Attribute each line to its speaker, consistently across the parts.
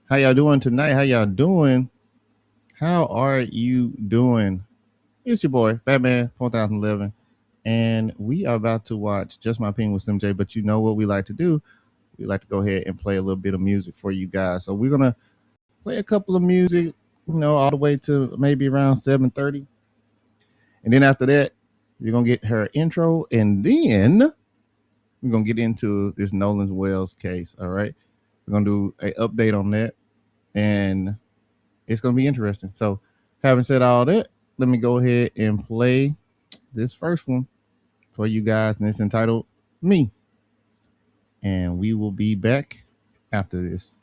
Speaker 1: How y'all doing tonight? How y'all doing? How are you doing? It's your boy, Batman 4011. And we are about to watch Just My Opinion with Slim J. But you know what we like to do? We like to go ahead and play a little bit of music for you guys. So we're gonna play a couple of music, all the way to maybe around 7:30. And then after that, you're gonna get her intro, and then we're gonna get into this Nolan Wells case. All right. We're gonna do an update on that. And it's going to be interesting. So, having said all that, let me go ahead and play this first one for you guys, and it's entitled Me. And we will be back after this.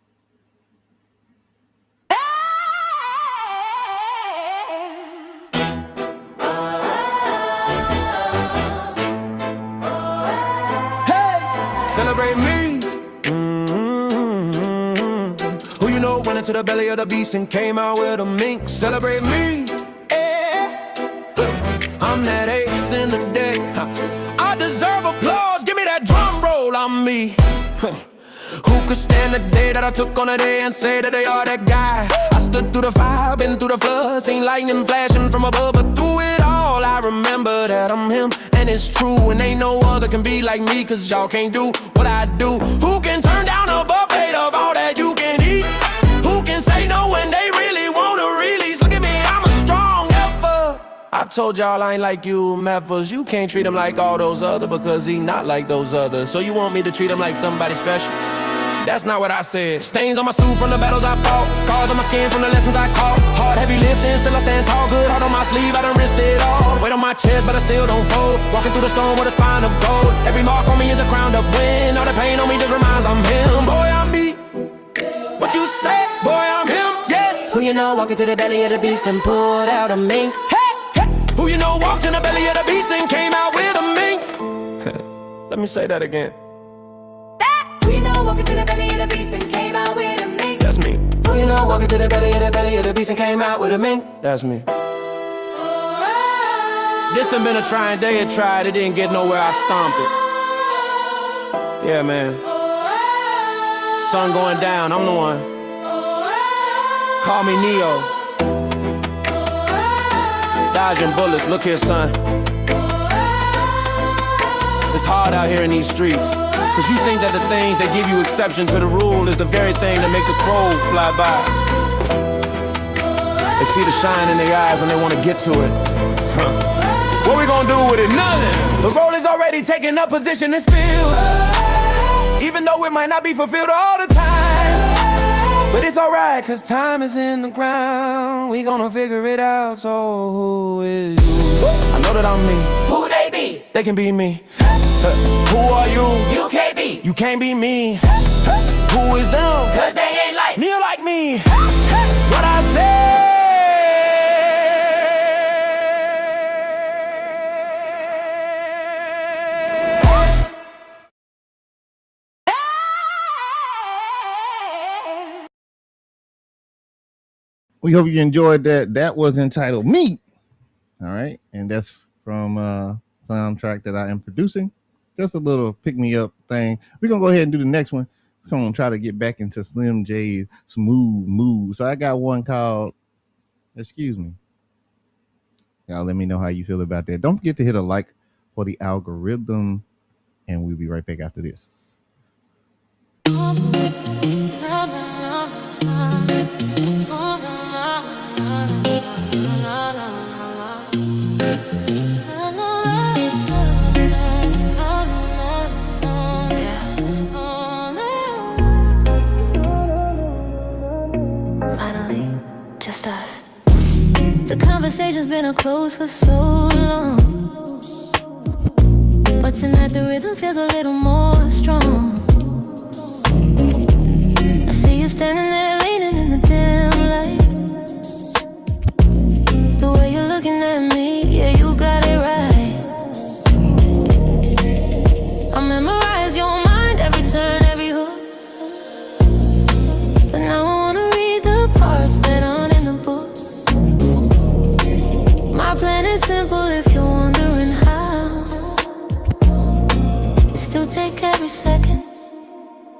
Speaker 2: Celebrate me. Who you know went into the belly of the beast and came out with a mink. Celebrate me. Yeah. I'm that ace in the deck. I deserve applause. Give me that drum roll. I'm me. Who could stand the day that I took on a day and say that they are that guy? I stood through the fire, been through the flood, seen lightning flashing from above, but through it all I remember that I'm him, and it's true, and ain't no other can be like me, cause y'all can't do what I do. Who can turn down a buffet of all that you can eat? Who can say no when they really wanna release? Look at me, I'm a strong effer. I told y'all I ain't like you Memphis. You can't treat him like all those other, because he not like those others. So you want me to treat him like somebody special? That's not what I said. Stains on my suit from the battles I fought, scars on my skin from the lessons I caught. Hard, heavy lifting, still I stand tall. Good heart on my sleeve, I done risked it all. Weight on my chest, but I still don't fold. Walking through the storm with a spine of gold. Every mark on me is a crown to win. All the pain on me just reminds I'm him. Boy, I'm me. What you say? Boy, I'm him. Yes.
Speaker 3: Who you know walking to the belly of the beast and pulled out a mink?
Speaker 2: Hey, hey. Who you know walked in the belly of the beast and came out with a mink? Let me say that again.
Speaker 3: Who you know walking to the belly of the beast and came out with a mink?
Speaker 2: That's me.
Speaker 3: Who you know walking to the belly of the beast and came out with a mink?
Speaker 2: That's me. This done been a trying day. It tried, it didn't get nowhere. I stomped it. Yeah, man. Sun going down, I'm the one. Call me Neo. Dodging bullets, look here, son. It's hard out here in these streets, cause you think that the things that give you exception to the rule is the very thing that make the crows fly by. They see the shine in their eyes and they wanna get to it. What we gonna do with it? Nothing. The role is already taking up position and still, even though it might not be fulfilled all the time, but it's alright, cause time is in the ground. We gonna figure it out, so who is you? I know that I'm me.
Speaker 3: Who they be?
Speaker 2: They can be me. Who are you?
Speaker 3: You can't be.
Speaker 2: You can't be me. Who is them?
Speaker 3: Cause they ain't like
Speaker 2: me or like me. What I say.
Speaker 1: We hope you enjoyed that. That was entitled Me. All right. And that's from soundtrack that I am producing. Just a little pick-me-up thing. We're going to go ahead and do the next one. We're going to try to get back into Slim J's smooth move. So I got one called, excuse me. Y'all let me know how you feel about that. Don't forget to hit a like for the algorithm. And we'll be right back after this.
Speaker 3: Just us. The conversation's been close for so long, but tonight the rhythm feels a little more strong. I see you standing there leaning in the dim light. The way you're looking at me, yeah, you got it right. I memorize your mind, every turn, every hook, but now I wanna read the parts that aren't in the book. My plan is simple if you're wondering how. It's to take every second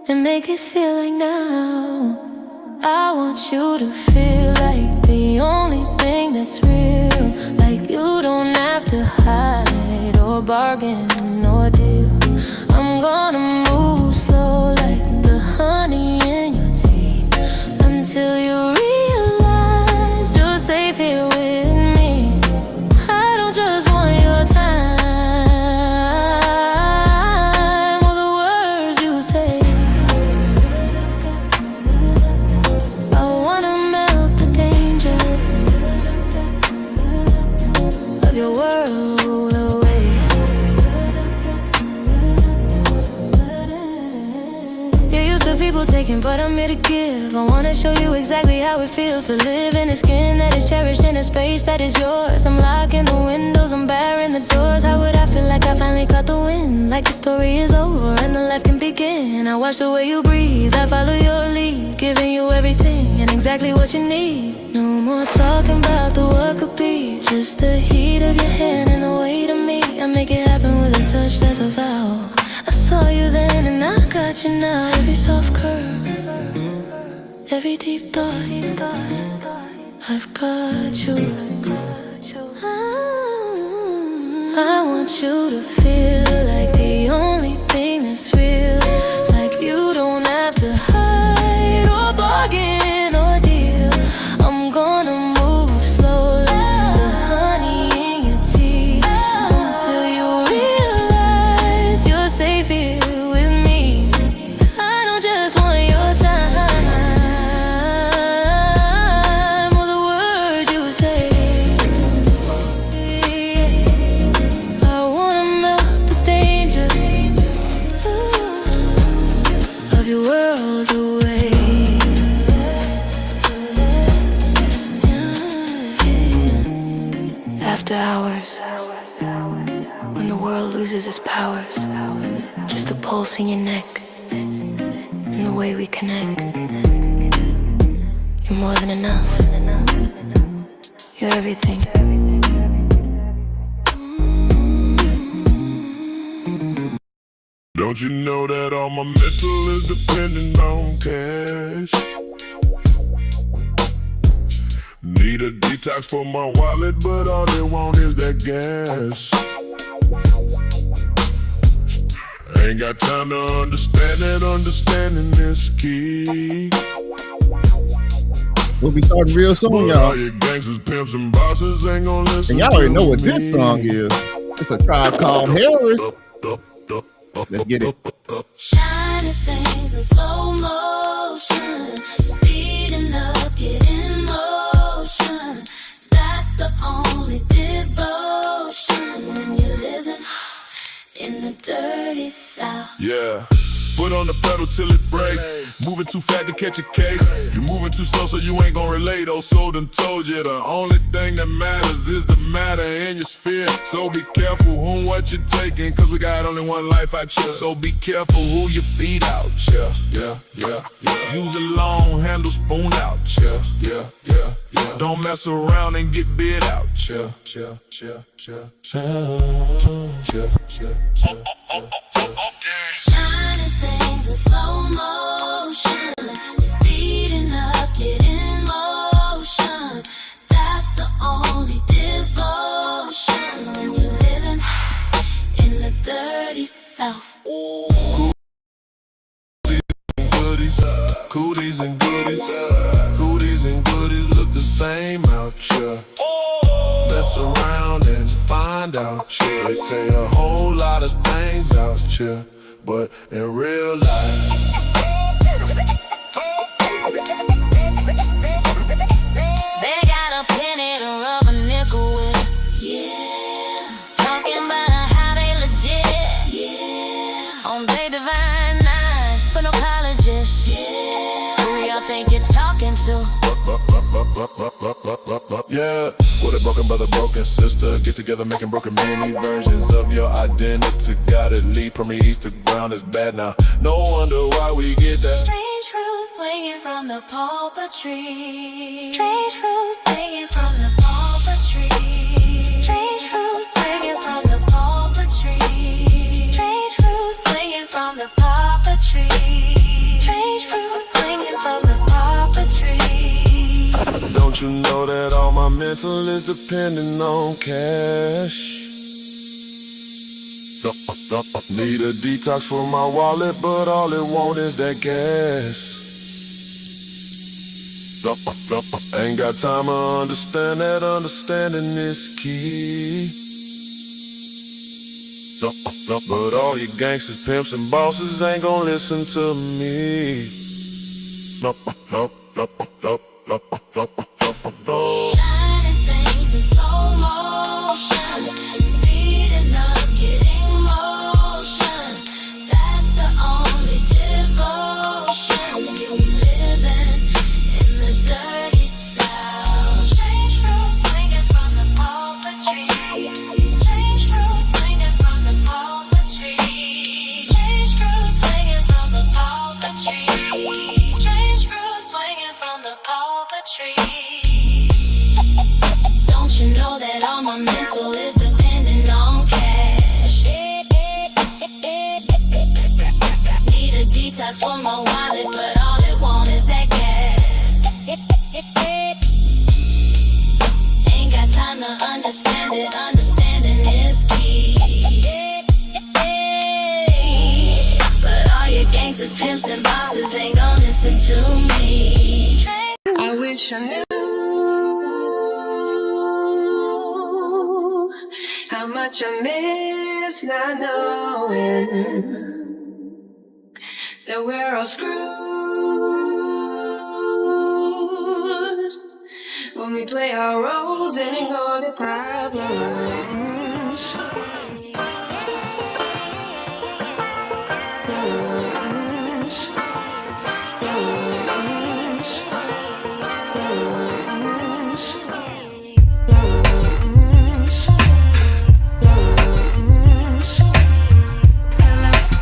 Speaker 3: and make it feel like now. want you to feel like the only thing that's real. Like you don't have to hide or bargain or deal. I'm gonna move slow like the honey in your tea, until you realize you're safe here with me. I don't just want your time or the words you say. I wanna melt the danger of your world away. You're used to people taking, but I'm here to give. I wanna show you exactly how it feels to live in a skin that is cherished in a space that is yours. I'm locking the windows, I'm barring the doors. How would I feel like I finally caught the wind? Like the story is over and the life can begin. I watch the way you breathe, I follow your lead, giving you everything and exactly what you need. No more talking about the what could be, just the heat of your hand and the weight of me. I make it happen with a touch that's a vow. I saw you then and I got you now. Every soft curve, every deep thought, I've got you. I want you to feel like the only thing that's real. Like you don't have to hide or bargain or deal. I'm gonna move slow like the honey in your tea, until you realize you're safe here with me. I don't just want your time or the words you say. I wanna melt the danger of your world away. After hours, when the world loses its powers, just the pulse in your neck and the way we connect. You're more than enough. You're everything.
Speaker 4: Don't you know that all my mental is dependent on cash? Need a detox for my wallet, but all they want is that gas. Ain't got time to understand that understanding is key.
Speaker 1: We'll be starting real soon,
Speaker 4: But
Speaker 1: y'all.
Speaker 4: all your gangsters, pimps, and bosses ain't gonna listen.
Speaker 1: And y'all already
Speaker 4: to
Speaker 1: know what
Speaker 4: me.
Speaker 1: this song is. It's a Tribe Called Harris. Let's get it.
Speaker 3: Shiny things in slow motion, speeding up, getting motion. That's the only devotion when you're living in the dirty South.
Speaker 4: Yeah. Foot on the pedal till it breaks. Moving too fast to catch a case. You moving too slow so you ain't gon' relate. Oh, so done told you the only thing that matters is the matter in your sphere. So be careful who and what you're taking, cause we got only one life out here. So be careful who you feed out. Yeah. Use a long handle spoon out. Yeah. Don't mess around and get bit out.
Speaker 3: Shining things in slow motion, speeding up, getting motion. That's the only devotion when you're living in the dirty South.
Speaker 4: Cooties and goodies, cooties and goodies look the same out here. Mess around and find out, yeah. They say a whole lot of things out here, but in real life,
Speaker 3: They got a penny to rub a nickel with. Yeah. Talking about how they legit. Yeah. On they divine nine, but no colleges. Yeah. Who y'all think you're talking to?
Speaker 4: yeah. What a broken brother, broken sister. Get together making broken many versions of your identity. Gotta lead from the east to ground is bad now. No wonder why we get that.
Speaker 3: Strange fruit swinging from the pulpit tree. Strange fruit swinging from the pulpit tree. Strange fruit swinging from the pulpit tree. Strange fruit swinging from the pulpit tree. Strange fruit swinging from the pulpit tree.
Speaker 4: Don't you know that all my mental is depending on cash? Need a detox for my wallet, but all it want is that gas. Ain't got time to understand that understanding is key. But all you gangsters, pimps, and bosses ain't gon' listen to me.
Speaker 3: Shining things in slow motion, speeding up, getting motion. That's the only devotion. Living in the dirty south. Strange fruit swinging from the palm tree. Strange fruit swinging from the palm tree. Strange fruit swinging from the palm tree. Strange fruit swinging from the palm tree. Don't you know that all my mental is dependent on cash? Need a detox for my wallet, but all it want is that gas. Ain't got time to understand it, understanding is key. But all your gangsters, pimps, and bosses ain't gon' listen to me.
Speaker 5: I wish I knew how much I miss not knowing that we're all screwed when we play our roles and ignore the problems.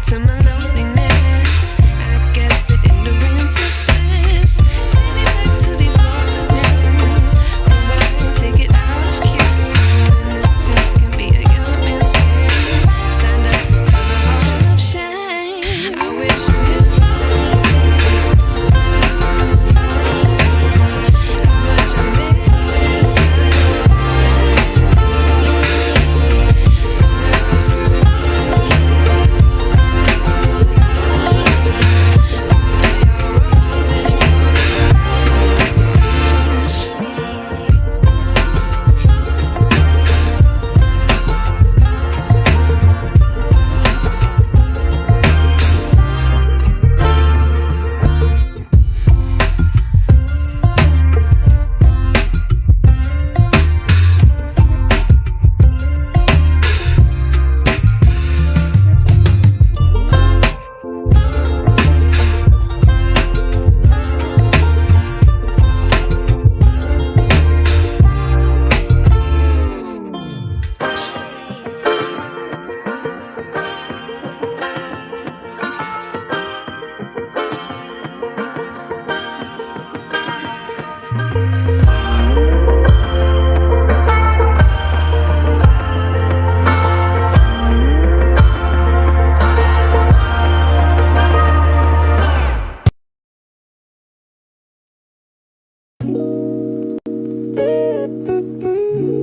Speaker 5: To my loneliness, I guess that ignorance is bliss. Take me back to before the new. Rewind, take it out of cue. Innocence can be a young man's game. Stand up for the hall of shame. I wish I knew how much I miss not knowing. We're screwed.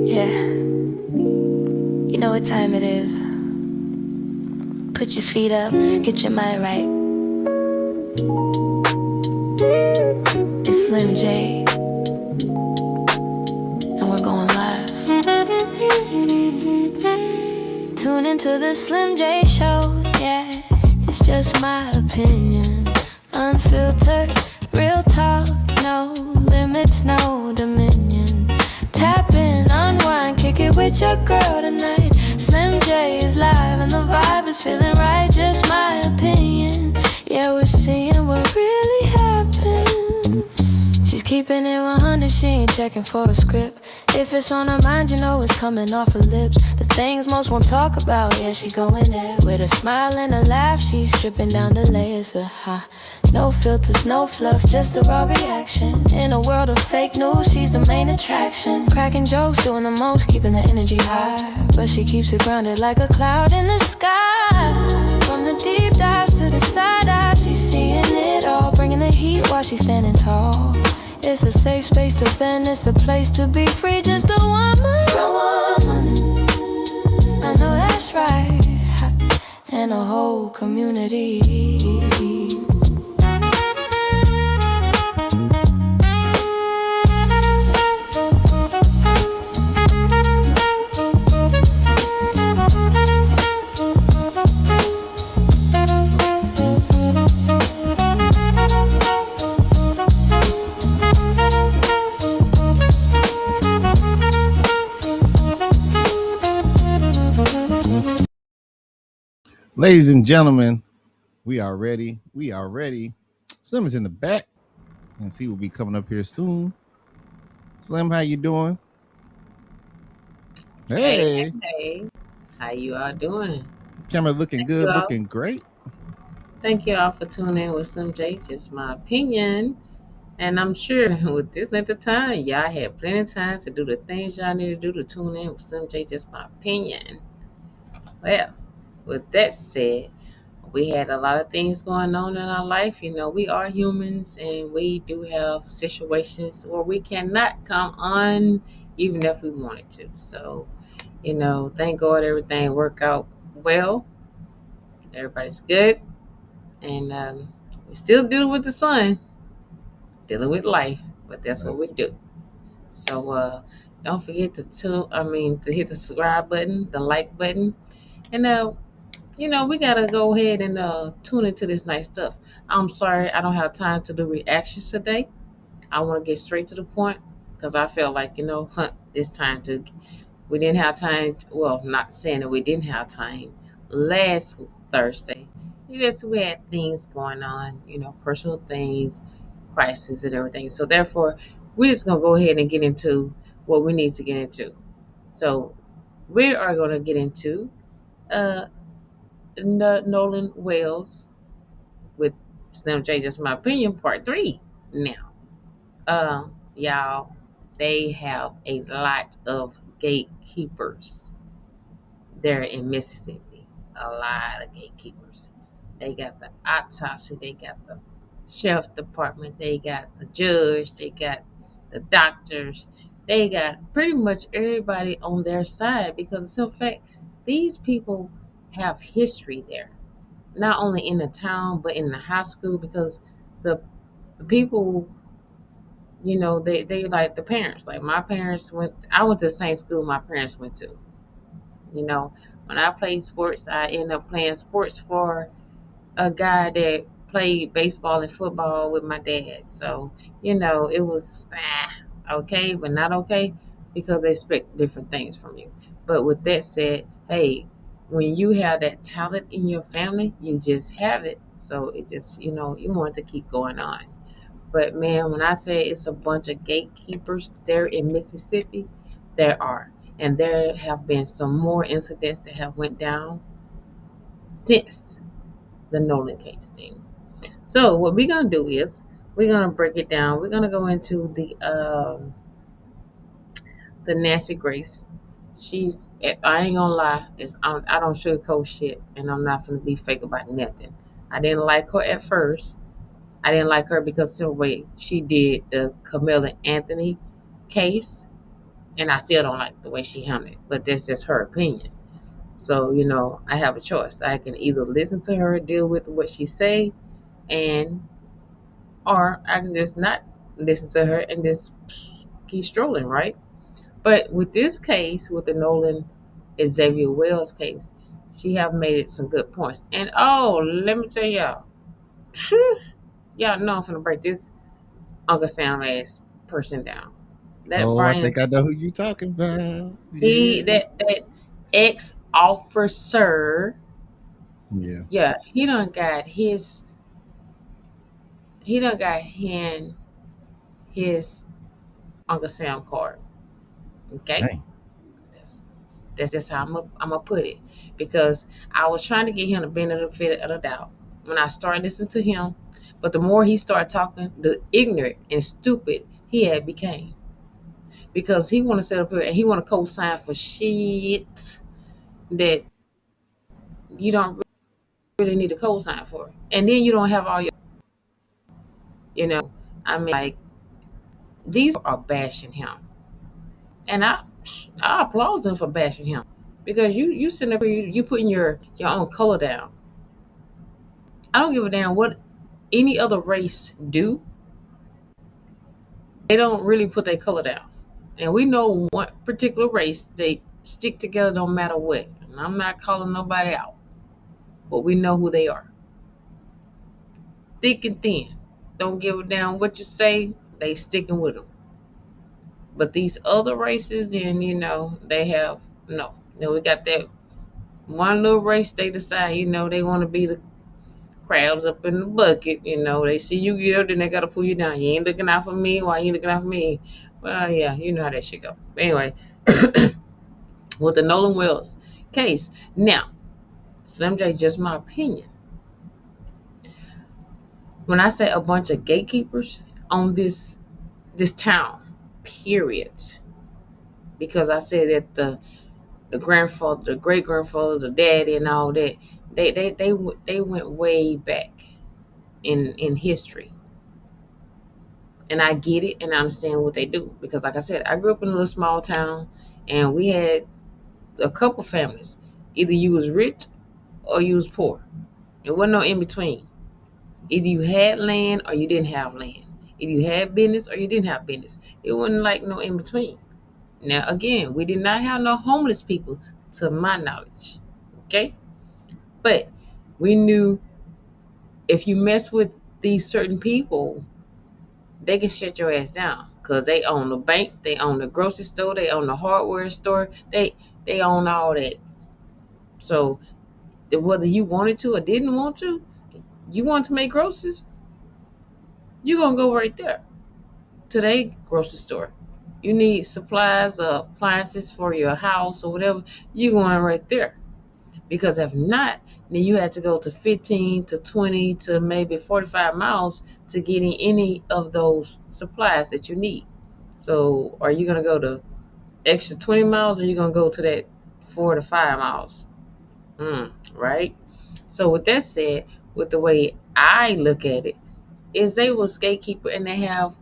Speaker 3: Yeah, you know what time it is. Put your feet up, get your mind right. It's Slim J, and we're going live. Tune into the Slim J show, yeah. It's just my opinion. Unfiltered, real talk, no limits, no dominion. Tap in, unwind, kick it with your girl tonight. Slim J is live and the vibe is feeling right. Just my opinion, yeah, we're seeing what really happens. She's keeping it 100, she ain't checking for a script. If it's on her mind, you know it's coming off her lips. The things most won't talk about, yeah, she going there. With a smile and a laugh, she's stripping down the layers of no filters, no fluff, just a raw reaction. In a world of fake news, she's the main attraction. Cracking jokes, doing the most, keeping the energy high. But she keeps it grounded like a cloud in the sky. From the deep dives to the side eye, she's seeing it all. Bringing the heat while she's standing tall. It's a safe space to vent, it's a place to be free. Just a woman. I know that's right. And a whole community.
Speaker 1: Ladies and gentlemen, we are ready. We are ready. Slim is in the back, and he will be coming up here soon. Slim, how you doing?
Speaker 6: Hey,
Speaker 1: Hey,
Speaker 6: hey, how you all doing?
Speaker 1: camera looking
Speaker 6: Thank you
Speaker 1: good,
Speaker 6: all.
Speaker 1: looking great.
Speaker 6: Thank you all for tuning in with Slim J. Just my opinion, and I'm sure with this length of time, y'all had plenty of time to do the things y'all need to do to tune in with Slim J. Just my opinion. Well, with that said, we had a lot of things going on in our life. You know, we are humans, and we do have situations where we cannot come on, even if we wanted to. So, thank God everything worked out well. Everybody's good. And we're still dealing with the sun, dealing with life, but that's what we do. So don't forget to hit the subscribe button, the like button, and we gotta go ahead and tune into this nice stuff. I'm sorry I don't have time to do reactions today. I want to get straight to the point because I feel like it's time to. We didn't have time. Well, not saying that we didn't have time last Thursday. Yes, we had things going on, personal things, crisis, and everything. So therefore, we're just gonna go ahead and get into what we need to get into. So we are gonna get into uh Nolan Wales with Slim J. Just my opinion, part three. Now, y'all, they have a lot of gatekeepers there in Mississippi. A lot of gatekeepers. They got the autopsy, they got the sheriff department, they got the judge, they got the doctors, they got pretty much everybody on their side because in fact these people have history there. Not only in the town but in the high school because the, the people, they like the parents. Like my parents I went to the same school my parents went to. You know, when I played sports, I ended up playing sports for a guy that played baseball and football with my dad. So, it was okay, but not okay because they expect different things from you. But with that said, hey, when you have that talent in your family, you just have it. So it just, you want to keep going on. But man, when I say it's a bunch of gatekeepers there in Mississippi, there are. And there have been some more incidents that have went down since the Nolan case thing. So what we're gonna do is we're gonna break it down. We're gonna go into the Nancy Grace. I ain't gonna lie, I don't sugarcoat shit, and I'm not gonna be fake about nothing. I didn't like her at first. I didn't like her because of the way she did the Camilla Anthony case, and I still don't like the way she handled it. But that's just her opinion. So I have a choice. I can either listen to her, deal with what she say, and or I can just not listen to her and just keep strolling, right? But with this case, with the Nolan Xavier Wells case, she have made it some good points. And oh, let me tell y'all, y'all know I'm gonna break this Uncle Sam ass person down. That
Speaker 1: Oh, I
Speaker 6: Brian,
Speaker 1: think I know who you talking about.
Speaker 6: he
Speaker 1: Yeah.
Speaker 6: that ex officer,
Speaker 1: Yeah.
Speaker 6: yeah, he done got his Uncle Sam card. Okay,
Speaker 1: Dang.
Speaker 6: that's that's just how I'm gonna put it because I was trying to get him the benefit of the doubt when I started listening to him, but the more he started talking, the ignorant and stupid he had became because he want to sit up here and he want to co-sign for shit that you don't really need to co-sign for, and then you don't have all your, I mean, like These are bashing him, and I applaud them for bashing him because you sitting up here, you putting your own color down. I don't give a damn what any other race do. They don't really put their color down, and we know one particular race they stick together no matter what. And I'm not calling nobody out, but we know who they are, thick and thin. Don't give a damn what you say. They sticking with them. But these other races, then they have no. Then we got that one little race. They decide, they want to be the crabs up in the bucket. They see you get up, then they gotta pull you down. You ain't looking out for me. Why you ain't looking out for me? Well, yeah, you know how that shit go. But anyway, with the Nolan Wells case, now Slim J, just my opinion. When I say a bunch of gatekeepers on this town, period, because I said that the grandfather, the great grandfather, the daddy, and all that, they went way back in history, and I get it and I understand what they do because, like I said, I grew up in a little small town, and we had a couple families. Either you was rich or you was poor. There wasn't no in between. Either you had land or you didn't have land. Either you had business or you didn't have business. It wasn't like no in between. Now, again, we did not have no homeless people, to my knowledge. Okay? But we knew if you mess with these certain people, they can shut your ass down because they own the bank, they own the grocery store, they own the hardware store, they own all that. So whether you wanted to or didn't want to, you want to make groceries, you're gonna go right there to their grocery store. You need supplies or appliances for your house or whatever, you're going right there. Because if not, then you had to go to 15 to 20 to maybe 45 miles to get any of those supplies that you need. So are you going to go to extra 20 miles or are you going to go to that 4 to 5 miles? Right? So with that said, with the way I look at it, is they was gatekeeper and they have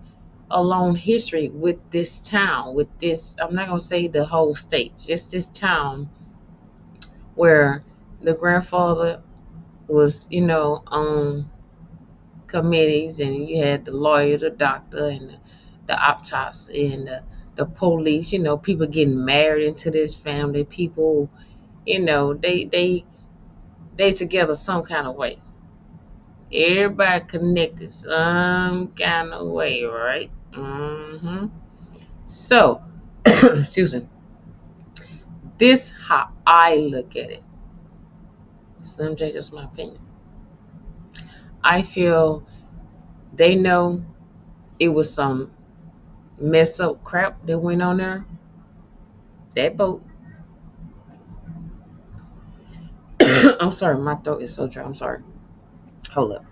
Speaker 6: a long history with this town, with this, I'm not going to say the whole state, just this town where the grandfather was, on committees, and you had the lawyer, the doctor, and the autopsy, and the police. People getting married into this family. People, they together some kind of way. Everybody connected some kind of way, right? So, excuse me. This how I look at it. Slim J, just my opinion. I feel they know it was some mess up crap that went on there. That boat. I'm sorry, my throat is so dry. I'm sorry. Hold up.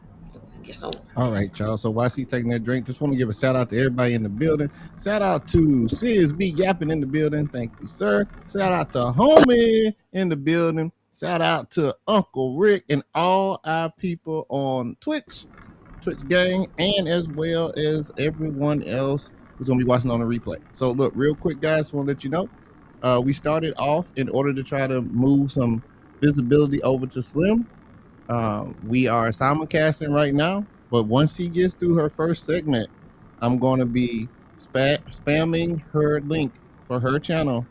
Speaker 6: Get some.
Speaker 1: All right, y'all. So while she taking that drink, just want to give a shout out to everybody in the building. Shout out to Sis B Yapping in the building. Thank you, sir. Shout out to Homie in the building. Shout out to Uncle Rick and all our people on Twitch gang, and as well as everyone else who's gonna be watching on the replay. So look, real quick, guys, want to let you know, we started off in order to try to move some visibility over to Slim. We are simulcasting right now, but once she gets through her first segment, I'm going to be spamming her link for her channel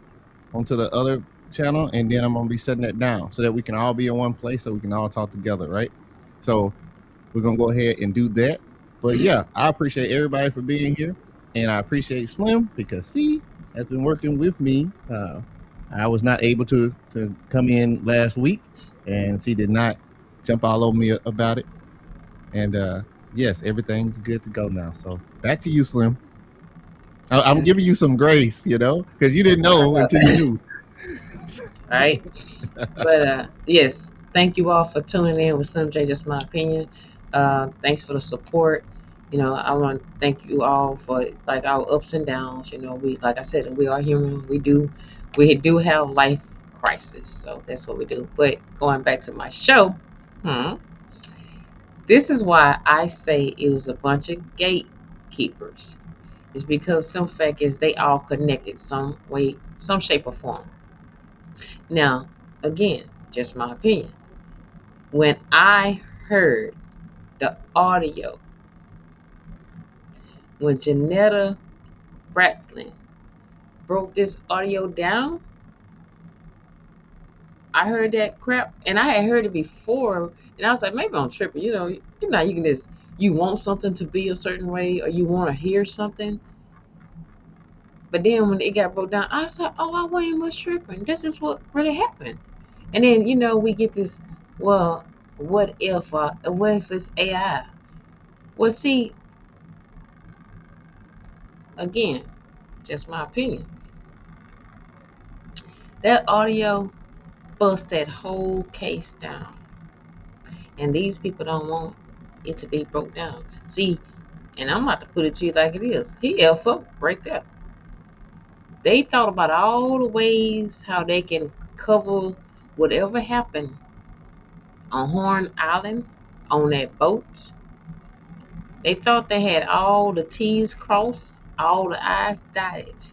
Speaker 1: onto the other channel, and then I'm going to be setting that down so that we can all be in one place so we can all talk together, right? So we're going to go ahead and do that. But yeah, I appreciate everybody for being here, and I appreciate Slim because she has been working with me. I was not able to come in last week, and she did not jump all over me about it. And yes, everything's good to go now. So back to you, Slim. I'm giving you some grace, because you didn't know until you knew.
Speaker 6: All right. But yes, thank you all for tuning in with Slim J, just my opinion. Thanks for the support. I want to thank you all for like our ups and downs. We, like I said, we are human. We do have life crisis. So that's what we do. But going back to my show, this is why I say it was a bunch of gatekeepers. It's because some fact is they all connected some way, some shape or form. Now, again, just my opinion. When I heard the audio, when Janetta Bratlin broke this audio down, I heard that crap, and I had heard it before, and I was like, maybe I'm tripping. You know, you can just you want something to be a certain way, or you want to hear something. But then when it got broke down, I was like, oh, I wasn't much tripping. This is what really happened. And then we get this. Well, what if it's AI? Well, see, again, just my opinion. That audio bust that whole case down, and these people don't want it to be broke down. See, and I'm about to put it to you like it is. He F up right there. They thought about all the ways how they can cover whatever happened on Horn Island on that boat. They thought they had all the T's crossed, all the I's dotted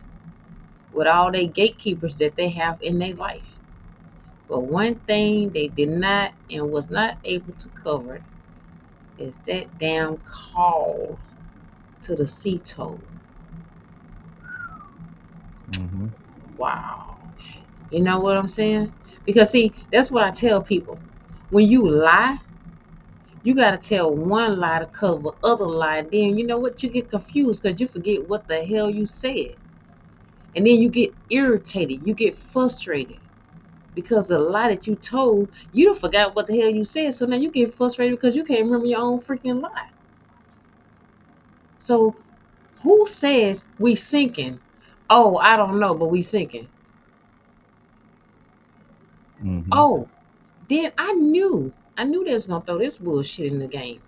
Speaker 6: with all their gatekeepers that they have in their life. But one thing they did not and was not able to cover is that damn call to the sea toll.
Speaker 1: Mm-hmm.
Speaker 6: Wow. You know what I'm saying? Because see, that's what I tell people. When you lie, you gotta tell one lie to cover other lie. Then you know what? You get confused because you forget what the hell you said. And then you get irritated, you get frustrated. Because the lie that you told, you don't forgot what the hell you said. So now you get frustrated because you can't remember your own freaking lie. So who says we sinking? Oh, I don't know, but we sinking.
Speaker 1: Mm-hmm.
Speaker 6: Oh, then I knew they was gonna throw this bullshit in the game.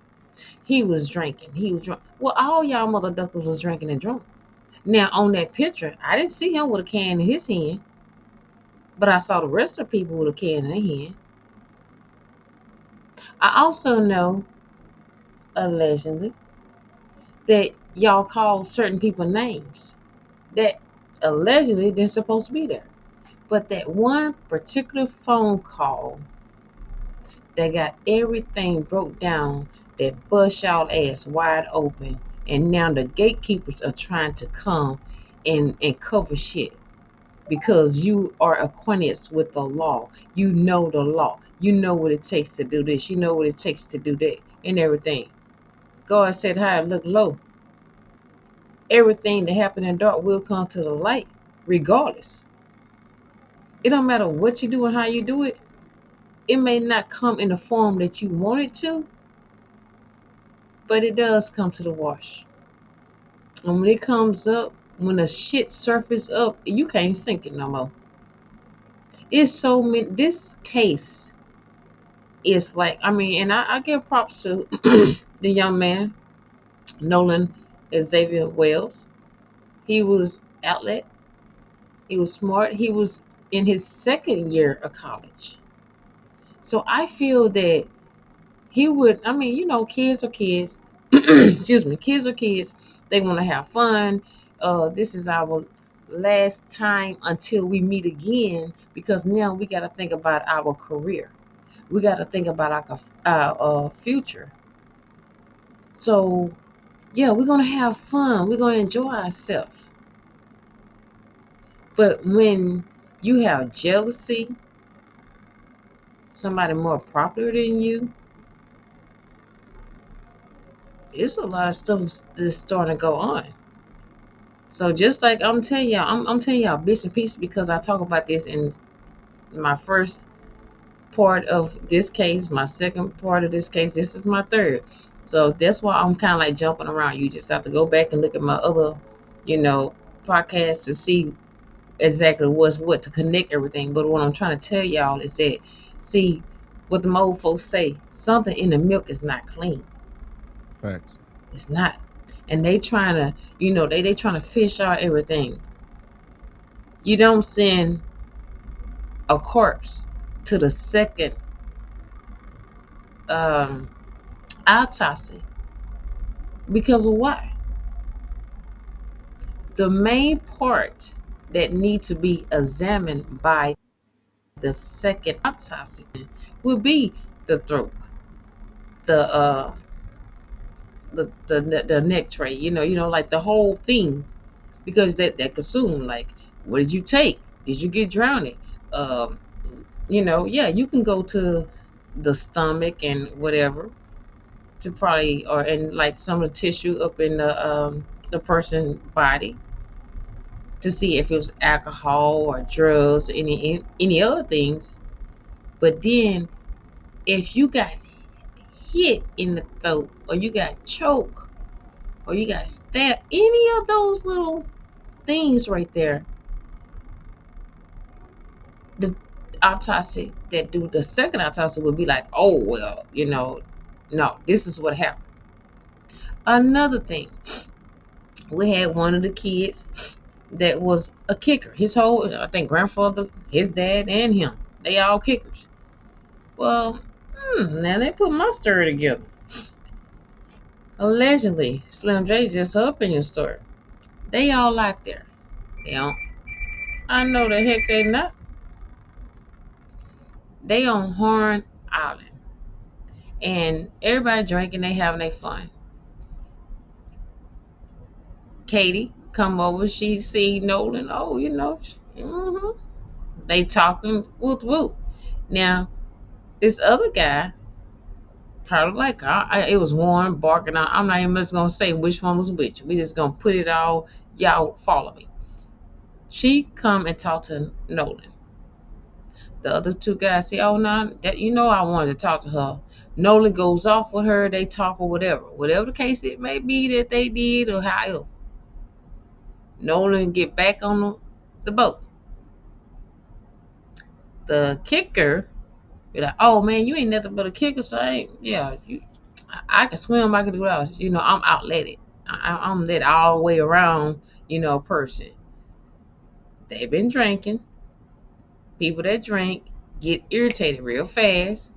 Speaker 6: He was drinking. He was drunk. Well, all y'all mother duckers was drinking and drunk. Now on that picture, I didn't see him with a can in his hand, but I saw the rest of the people with a can in their hand. I also know, allegedly, that y'all call certain people names that allegedly they're supposed to be there. But that one particular phone call that got everything broke down, that bust y'all ass wide open, and now the gatekeepers are trying to come and cover shit because you are acquainted with the law. You know the law. You know what it takes to do this. You know what it takes to do that and everything. God said high, look low. Everything that happened in dark will come to the light, regardless. It don't matter what you do and how you do it. It may not come in the form that you want it to, but it does come to the wash. And when it comes up, when the shit surface up, you can't sink it no more. It's so many. This case is like, I mean, and I give props to the young man, Nolan Xavier Wells. He was outlet. He was smart. He was in his second year of college. So I feel that he would, I mean, kids are kids. Excuse me, kids are kids. They want to have fun. This is our last time until we meet again because now we got to think about our career. We got to think about our future. So, yeah, we're going to have fun. We're going to enjoy ourselves. But when you have jealousy, somebody more popular than you, it's a lot of stuff that's starting to go on. So just like I'm telling y'all bits and pieces because I talk about this in my first part of this case, my second part of this case, this is my third. So that's why I'm kind of like jumping around. You just have to go back and look at my other, you know, podcasts to see exactly what's what to connect everything. But what I'm trying to tell y'all is that, see, what the old folks say, something in the milk is not clean.
Speaker 1: Facts.
Speaker 6: It's not. And they trying to, they trying to fish out everything. You don't send a corpse to the second um, autopsy because of why? The main part that need to be examined by the second autopsy would be the throat, the the neck tray, like the whole thing, because that consume, like, what did you take? Did you get drowned? Um, yeah, you can go to the stomach and whatever to probably, or and like some of the tissue up in the person's body to see if it was alcohol or drugs or any other things. But then if you got hit in the throat, or you got choked, or you got stabbed, any of those little things right there, the autopsy that do the second autopsy would be like, oh well, no, this is what happened. Another thing, we had one of the kids that was a kicker. His whole, I think, grandfather, his dad, and him, they all kickers. Well, now they put my story together. Allegedly, Slim J, just her opinion story, they all out there. They don't. I know the heck they not. They on Horn Island, and everybody drinking, they having their fun. Katie come over, she see Nolan. Oh, they talking whoop whoop. Now this other guy, probably like it was Warren barking out. I'm not even just gonna say which one was which. We just gonna put it all. Y'all follow me. She come and talk to Nolan. The other two guys say, "Oh no, that I wanted to talk to her." Nolan goes off with her. They talk or whatever the case it may be that they did or however. Nolan get back on the boat. The kicker be like, "Oh man, you ain't nothing but a kicker, so I can swim, I can do what else. I'm outletted. I'm that all the way around, person." They've been drinking. People that drink get irritated real fast.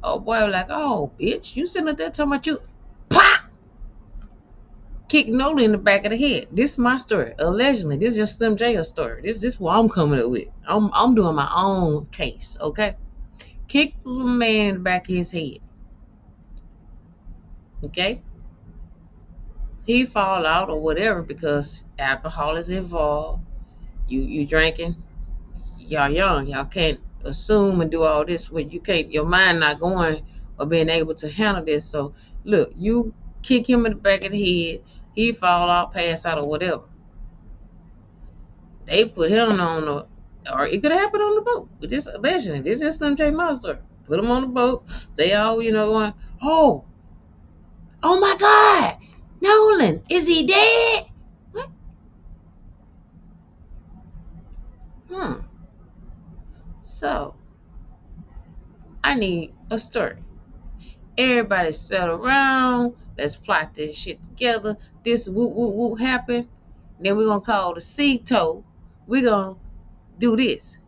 Speaker 6: Oh boy, like, oh bitch, you sitting up there talking about you, pop, kick Nolan in the back of the head. This is my story. Allegedly, this is just Slim J's story. This is what I'm coming up with. I'm doing my own case, okay? Kick the man in the back of his head. Okay? He fall out or whatever because alcohol is involved. You drinking, y'all young, y'all can't assume and do all this when you can't, your mind not going or being able to handle this. So look, you kick him in the back of the head, he fall out, pass out or whatever. They put him on or it could have happened on the boat. But this allegedly, this is Slim J Monster. Put him on the boat. They all, going, oh my God, Nolan, is he dead? What? So I need a story. Everybody settle around. Let's plot this shit together. This whoop whoop whoop happened. Then we're gonna call the CTO. We're gonna do this.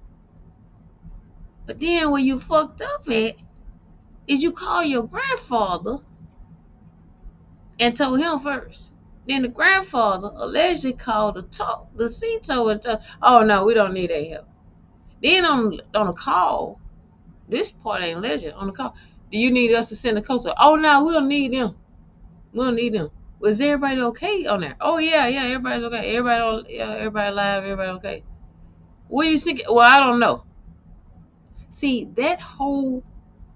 Speaker 6: But then when you fucked up at is you call your grandfather and told him first. Then the grandfather allegedly called the CTO and told, oh no, we don't need that help. Then on a call, this part ain't legend. On the call, do you need us to send a coach? Oh no, we don't need them. We don't need them. Was everybody okay on there? Oh yeah, everybody's okay. Everybody alive, everybody okay. What do you think? Well, I don't know. See, that whole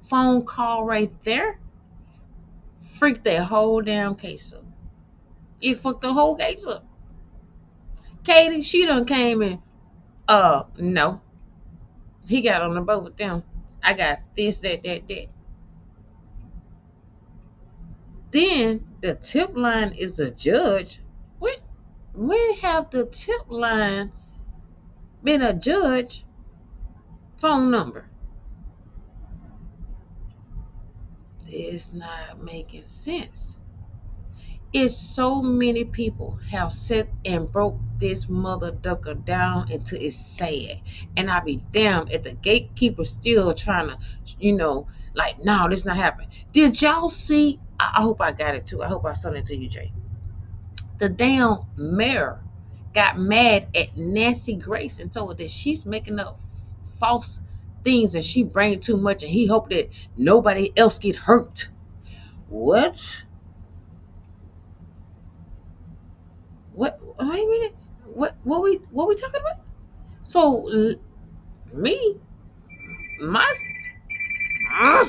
Speaker 6: phone call right there freaked that whole damn case up. It fucked the whole case up. Katie, she done came in. No. He got on the boat with them. I got this, that. Then the tip line is a judge. When have the tip line been a judge phone number? It's not making sense. It's so many people have sat and broke this mother ducker down until it's sad. And I be damned if the gatekeeper still trying to, like, no, this not happening. Did y'all see? I hope I got it too. I hope I sent it to you, Jay. The damn mayor got mad at Nancy Grace and told her that she's making up false things and she bringing too much and he hoped that nobody else get hurt. What? What? Wait a minute. What we talking about? So me, my uh,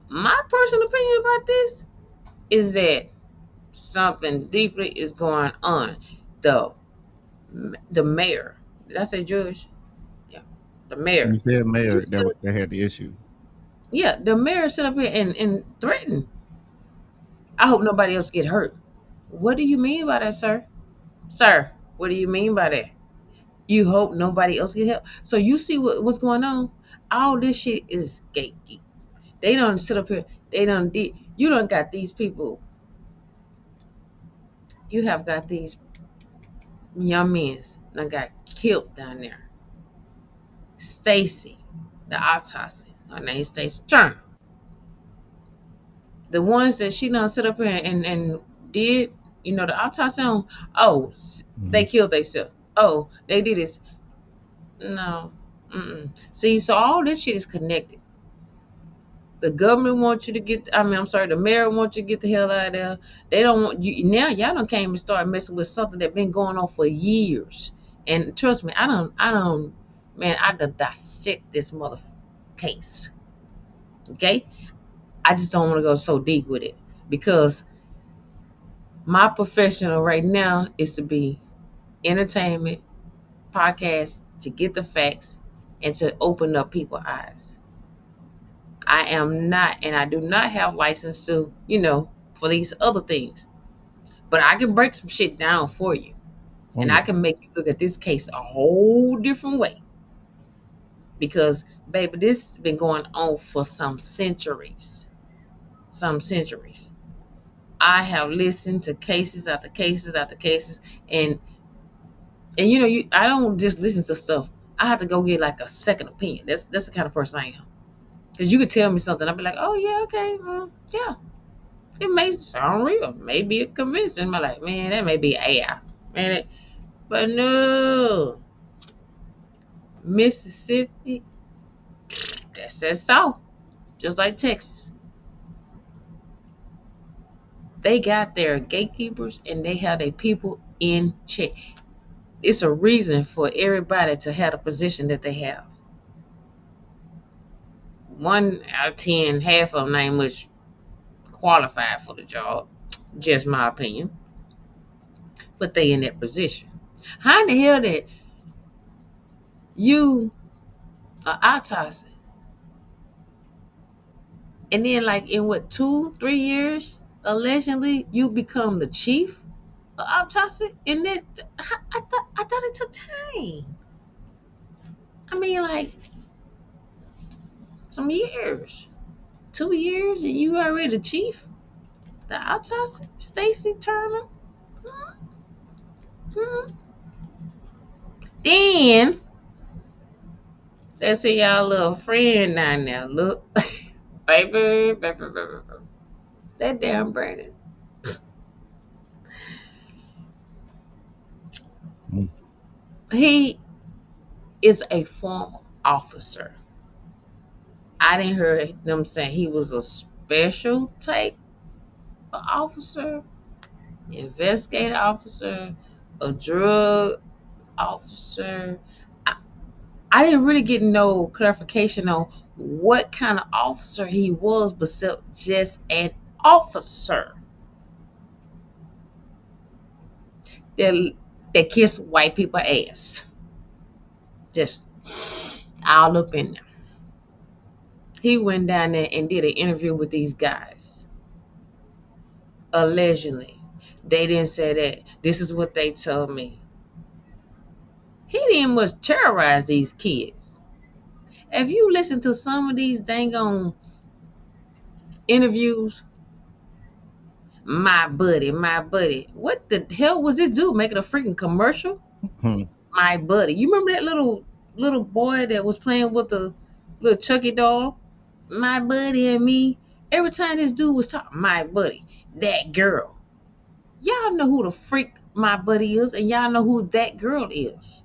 Speaker 6: my personal opinion about this is that something deeply is going on. The the mayor. Did I say judge? Yeah. The
Speaker 1: You
Speaker 6: mayor.
Speaker 1: said
Speaker 6: You
Speaker 1: mayor
Speaker 6: stood,
Speaker 1: that had the issue.
Speaker 6: yeah, the mayor stood up here and threatened. I hope nobody else get hurt. What do you mean by that, sir? Sir, what do you mean by that? You hope nobody else get help. So you see what's going on? All this shit is gatekeep. They don't sit up here. They don't did. You don't got these people. You have got these young men that got killed down there. Stacy, the autopsy. Her name Stacy Turner. The ones that she done sit up here and did, the autopsy on. Oh,
Speaker 1: Hmm.
Speaker 6: they killed themselves. Oh, they did this. No. Mm-mm. See, so all this shit is connected. The government wants you to get. I mean, I'm sorry. The mayor wants you to get the hell out of there. They don't want you now. Y'all done came and started messing with something that been going on for years. And trust me, I don't. Man, I done dissect this mother case. Okay, I just don't want to go so deep with it because my professional right now is to be entertainment podcast to get the facts and to open up people's eyes. I am not, and I do not have license to, for these other things. But I can break some shit down for you,
Speaker 1: Oh
Speaker 6: and
Speaker 1: yeah.
Speaker 6: I can make you look at this case a whole different way. Because, baby, this has been going on for some centuries. Some centuries. I have listened to cases after cases after cases, and I don't just listen to stuff. I have to go get like a second opinion. That's the kind of person I am. Because you could tell me something, I'll be like, oh yeah, okay, yeah, it may sound real, maybe it convincing. I'm like, man, that may be AI, man. But no, Mississippi, that says South, just like Texas. They got their gatekeepers and they have their people in check. It's a reason for everybody to have the position that they have. 1 out of 10, half of them ain't much qualified for the job. Just my opinion. But they in that position. How in the hell that you are autopsy and then like in what 2 3 years allegedly you become the chief of autopsy? And that I thought it took time. I mean, like some years, 2 years, and you already the chief. The autopsy, Stacy Turner. Hmm. Then that's y'all little friend down there. Look, baby. That damn Brandon.
Speaker 1: Mm.
Speaker 6: He is a former officer. I didn't hear them saying he was a special type of officer, investigative officer, a drug officer. I, I didn't really get no clarification on what kind of officer he was, but just an officer that that kiss white people ass, just all up in there. He went down there and did an interview with these guys. Allegedly, they didn't say that. This is what they told me. He didn't much terrorize these kids. If you listen to some of these dang on interviews, my buddy. What the hell was this dude making a freaking commercial?
Speaker 1: Hmm.
Speaker 6: My buddy. You remember that little boy that was playing with the little Chucky doll? My buddy and me. Every time this dude was talking, my buddy, that girl. Y'all know who the freak my buddy is, and y'all know who that girl is.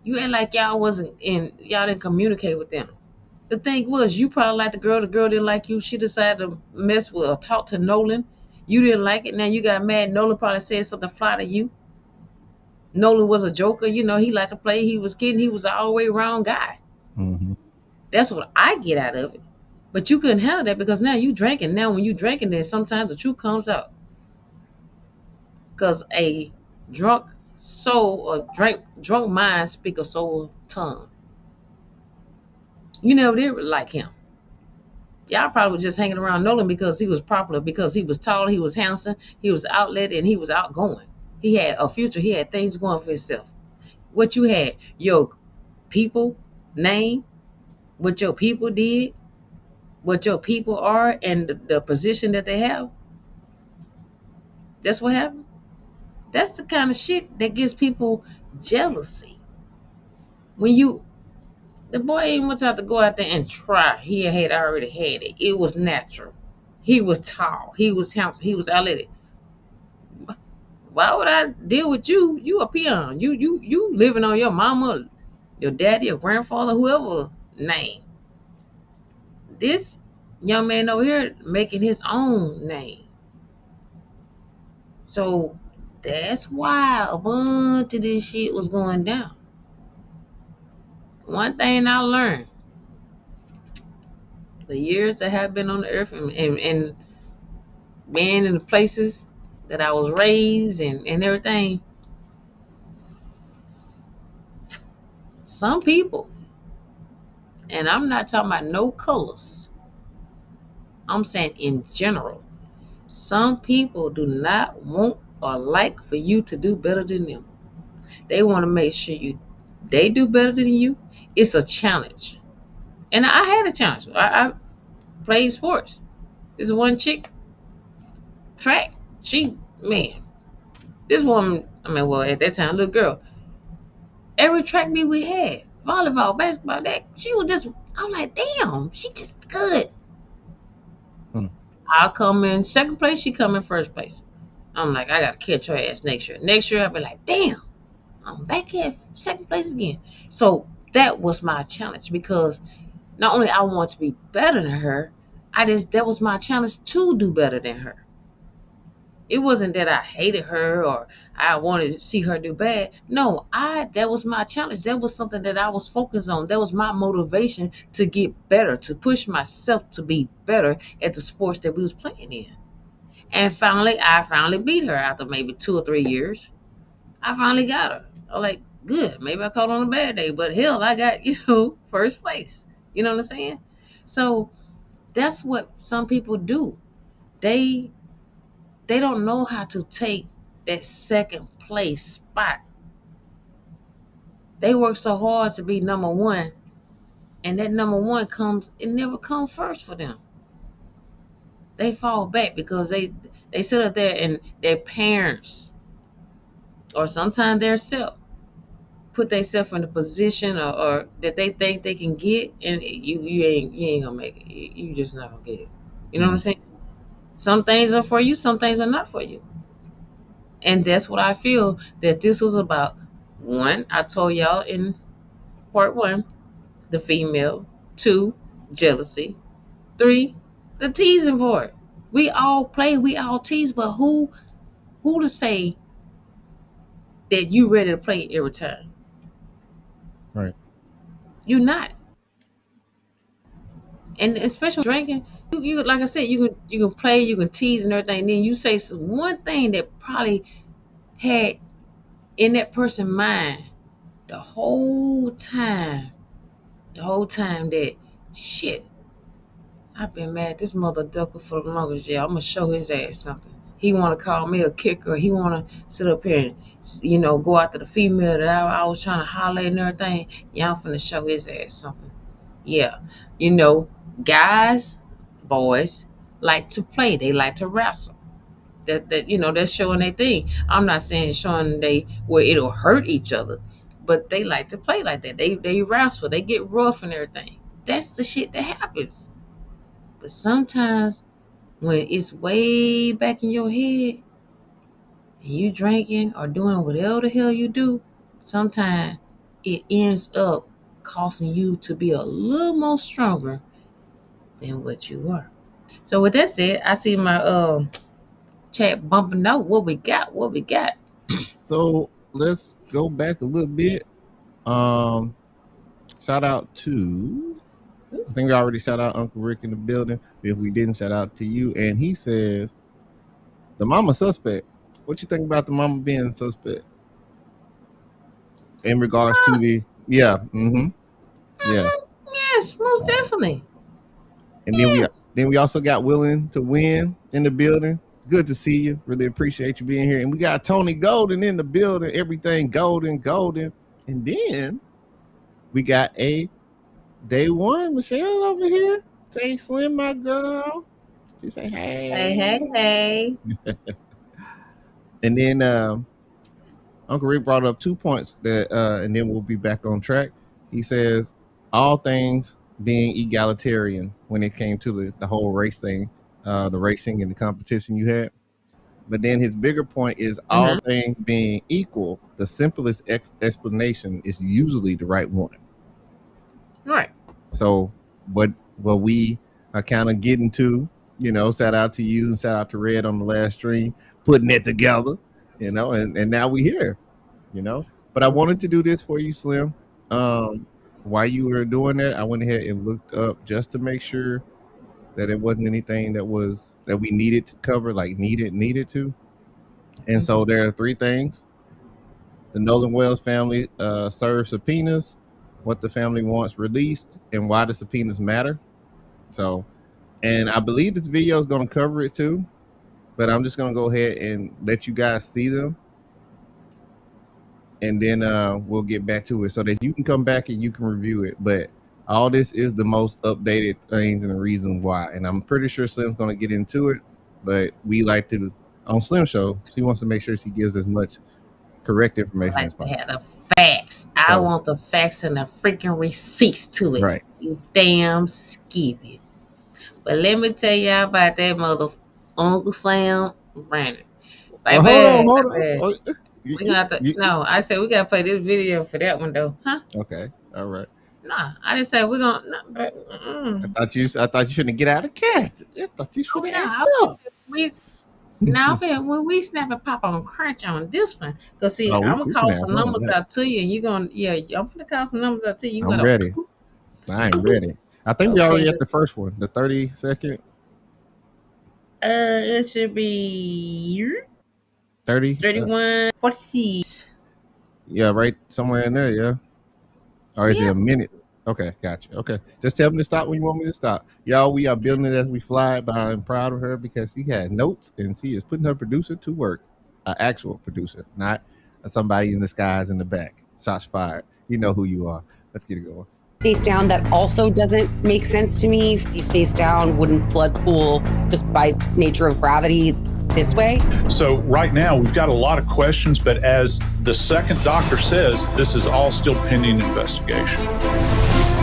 Speaker 6: You ain't like y'all wasn't in, y'all didn't communicate with them. The thing was, you probably liked the girl didn't like you. She decided to mess with or talk to Nolan. You didn't like it. Now you got mad. Nolan probably said something fly to you. Nolan was a joker. You know, he liked to play. He was kidding. He was an all the way around guy.
Speaker 1: Mm-hmm.
Speaker 6: That's what I get out of it. But you couldn't handle that because now you drinking. Now when you drinking, then sometimes the truth comes out. Because a drunk soul or drunk mind speak a soul tongue. You never did like him. Y'all probably was just hanging around Nolan because he was popular, because he was tall, he was handsome, he was outlet, and he was outgoing. He had a future. He had things going for himself. What you had, your people name, what your people did, what your people are, and the position that they have. That's what happened. That's the kind of shit that gives people jealousy. When you, the boy ain't much have to go out there and try. He had already had it. It was natural. He was tall. He was handsome. He was athletic. Why would I deal with you? You a peon. You living on your mama, your daddy, your grandfather, whoever name. This young man over here making his own name. So that's why a bunch of this shit was going down. One thing I learned, the years that have been on the earth, and being in the places that I was raised and everything, some people, and I'm not talking about no colors, I'm saying in general, some people do not want or like for you to do better than them. They want to make sure they do better than you. It's a challenge. And I had a challenge. I played sports. This one chick, track, she, man, this woman, I mean, well, at that time, little girl, every track meet we had, volleyball, basketball, that, she was just, I'm like, damn, she just good.
Speaker 1: Hmm.
Speaker 6: I'll come in second place, she come in first place. I'm like, I gotta catch her ass next year. Next year, I'll be like, damn, I'm back here second place again. So that was my challenge, because not only I want to be better than her, that was my challenge to do better than her. It wasn't that I hated her or I wanted to see her do bad. No, that was my challenge. That was something that I was focused on. That was my motivation to get better, to push myself to be better at the sports that we was playing in. And I finally beat her after maybe 2 or 3 years. I finally got her. I'm like, good. Maybe I caught on a bad day, but hell, I got, first place. You know what I'm saying? So that's what some people do. They don't know how to take that second place spot. They work so hard to be number one, and that number one it never comes first for them. They fall back because they sit up there and their parents or sometimes their self put themselves in a position or that they think they can get, and you ain't gonna make it. You just not gonna get it. You know what I'm saying? Some things are for you, some things are not for you. And that's what I feel that this was about. One, I told y'all in part one, the female. Two, jealousy. Three, the teasing part. We all play, we all tease, but who to say that you ready to play every time?
Speaker 1: Right.
Speaker 6: You're not. And especially drinking, you like I said, you can play, you can tease and everything. And then you say one thing that probably had in that person's mind the whole time, that shit, I've been mad at this mother ducker for the longest. Yeah, I'm gonna show his ass something. He wanna call me a kicker. He wanna sit up here and go after the female that I was trying to holler at and everything. Yeah, I'm finna show his ass something. Yeah, you know, guys, boys like to play. They like to wrestle. That's showing their thing. I'm not saying showing they where it'll hurt each other, but they like to play like that. They wrestle. They get rough and everything. That's the shit that happens. But sometimes when it's way back in your head, and you drinking or doing whatever the hell you do, sometimes it ends up causing you to be a little more stronger than what you were. So with that said, I see my chat bumping out. What we got? What we got?
Speaker 1: So let's go back a little bit. Um, Shout out to, I think we already shout out Uncle Rick in the building. If we didn't, shout out to you. And he says, the mama suspect. What you think about the mama being suspect in regards to the, yeah, yeah.
Speaker 6: Yes, most definitely.
Speaker 1: And
Speaker 6: Yes.
Speaker 1: then we also got Willing to Win in the building. Good to see you. Really appreciate you being here. And we got Tony Golden in the building. Everything golden, golden. And then we got a day one Michelle over here. Say Slim, my girl. She say
Speaker 6: Hey,
Speaker 1: hey.
Speaker 6: hey, hey.
Speaker 1: And then Uncle Rick brought up 2 points that, and then we'll be back on track. He says all things being egalitarian when it came to the whole race thing, the racing and the competition you had. But then his bigger point is all things being equal, the simplest explanation is usually the right one.
Speaker 6: Right.
Speaker 1: So what we are kind of getting to, shout out to you and shout out to Red on the last stream, putting it together, and now we here, But I wanted to do this for you, Slim. While you were doing that, I went ahead and looked up just to make sure that it wasn't anything that we needed to cover, like needed to. And so there are 3 things. The Nolan Wells family serves subpoenas, what the family wants released, and why the subpoenas matter. So, and I believe this video is going to cover it too, but I'm just going to go ahead and let you guys see them. And then we'll get back to it so that you can come back and you can review it. But all this is the most updated things and the reason why. And I'm pretty sure Slim's going to get into it, but we like to, on Slim Show, she wants to make sure she gives as much correct information as possible.
Speaker 6: Have the facts. I want the facts and the freaking receipts to it.
Speaker 1: Right.
Speaker 6: You damn skippy. But let me tell y'all about that mother Uncle Sam Brandon. Like,
Speaker 1: hold on.
Speaker 6: We gonna have to, no, I said we gotta play this video for that one though, huh?
Speaker 1: Okay, all right.
Speaker 6: Nah, I didn't say we're gonna. Nah, but,
Speaker 1: I thought you shouldn't get out of cat. I thought you should have.
Speaker 6: Now, when we snap and pop on crunch on this one, because see, I'm gonna call some numbers out to you, and you're gonna, I'm gonna call some numbers out to you.
Speaker 1: I'm ready. I am ready. I think we already at the first one, the 30-second.
Speaker 6: It should be
Speaker 1: 30,
Speaker 6: 31, 46.
Speaker 1: Yeah, right somewhere in there. Yeah. Or is it a minute? Okay, gotcha. Okay, just tell me to stop when you want me to stop. Y'all, we are building it as we fly, but I'm proud of her because she has notes and she is putting her producer to work. An actual producer, not somebody in the skies in the back. Shots fired. You know who you are. Let's get it going.
Speaker 7: Face down, that also doesn't make sense to me. If he's face down, wouldn't blood pool just by nature of gravity this way?
Speaker 8: So right now we've got a lot of questions, but as the second doctor says, this is all still pending investigation.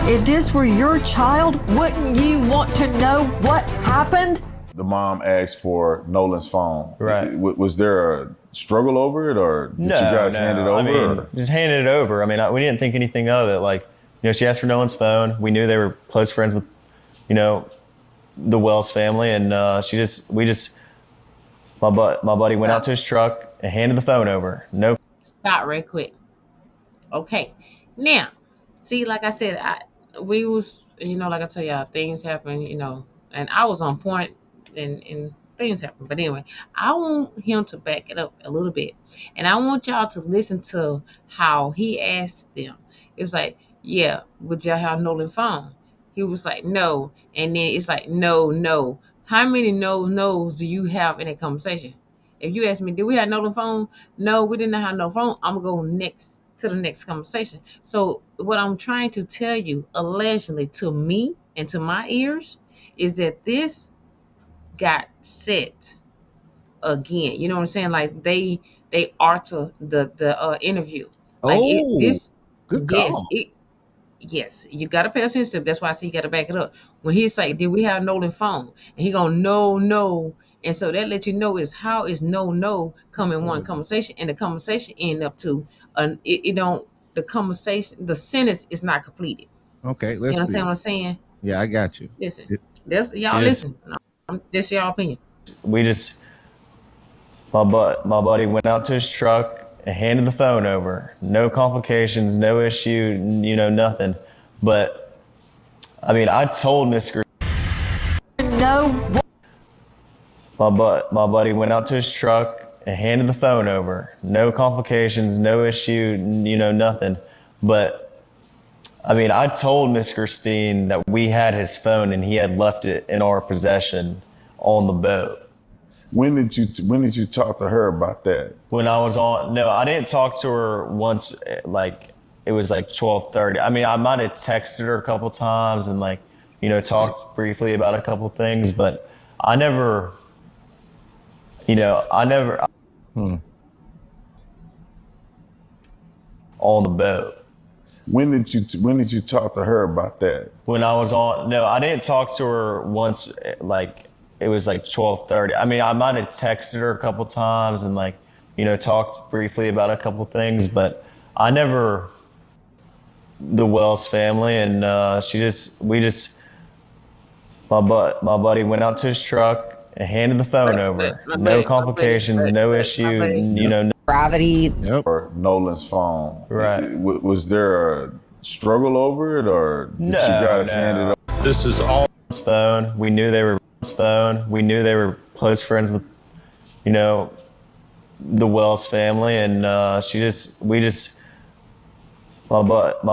Speaker 9: If this were your child, wouldn't you want to know what happened?
Speaker 10: The mom asked for Nolan's phone.
Speaker 11: Right.
Speaker 10: Was there a struggle over it, or did you guys hand it over?
Speaker 11: I mean, just handed it over. I mean, we didn't think anything of it. Like, she asked for Nolan's phone. We knew they were close friends with, the Wells family, and my buddy went out to his truck and handed the phone over. No.
Speaker 6: Stop right quick. Okay. Now, see, like I said, we was, like I tell y'all, things happen, and I was on point and things happen. But anyway, I want him to back it up a little bit. And I want y'all to listen to how he asked them. It was like, yeah, would y'all have Nolan's phone? He was like, no. And then it's like, no. How many no's do you have in a conversation? If you ask me, did we have Nolan's phone? No, we didn't have no phone. I'm going to go next to the next conversation. So what I'm trying to tell you, allegedly to me and to my ears, is that this got set again. You know what I'm saying? Like they alter the interview. Like
Speaker 1: good call.
Speaker 6: Yes, you gotta pay attention to it. That's why I say you gotta back it up. When he's like, did we have Nolan's phone? And he gonna no, And so that lets you know is how is no come in one conversation, and the conversation end up to it don't the conversation, the sentence is not completed.
Speaker 1: Okay,
Speaker 6: You
Speaker 1: let's
Speaker 6: understand
Speaker 1: see.
Speaker 6: what I'm saying?
Speaker 1: Yeah, I got you.
Speaker 6: Listen,
Speaker 1: It-
Speaker 6: that's
Speaker 11: We
Speaker 6: y'all
Speaker 11: just
Speaker 6: listen. This y'all opinion.
Speaker 11: we just my buddy went out to his truck and handed the phone over. No complications, no issue, nothing. But I mean, I told Miss
Speaker 9: No.
Speaker 11: my buddy went out to his truck and handed the phone over. No complications, no issue, nothing. But I mean, I told Miss Christine that we had his phone and he had left it in our possession on the boat.
Speaker 10: When did you talk to her about that?
Speaker 11: When I was on, no, I didn't talk to her once. Like it was like 12:30. I mean, I might have texted her a couple times and talked briefly about a couple things, but I never,
Speaker 1: Hmm.
Speaker 11: on the boat.
Speaker 10: When did you talk to her about that?
Speaker 11: When I was on, no, I didn't talk to her once. Like it was like 12:30. I mean, I might have texted her a couple times and talked briefly about a couple things, but I never. The Wells family, and my buddy went out to his truck and handed the phone over. No complications, no issue,
Speaker 7: Gravity.
Speaker 1: Yep.
Speaker 10: Or Nolan's phone?
Speaker 11: Right.
Speaker 10: Was there a struggle over it, or did you guys hand it over?
Speaker 8: This is all
Speaker 11: phone. We knew they were close friends with, the Wells family, and my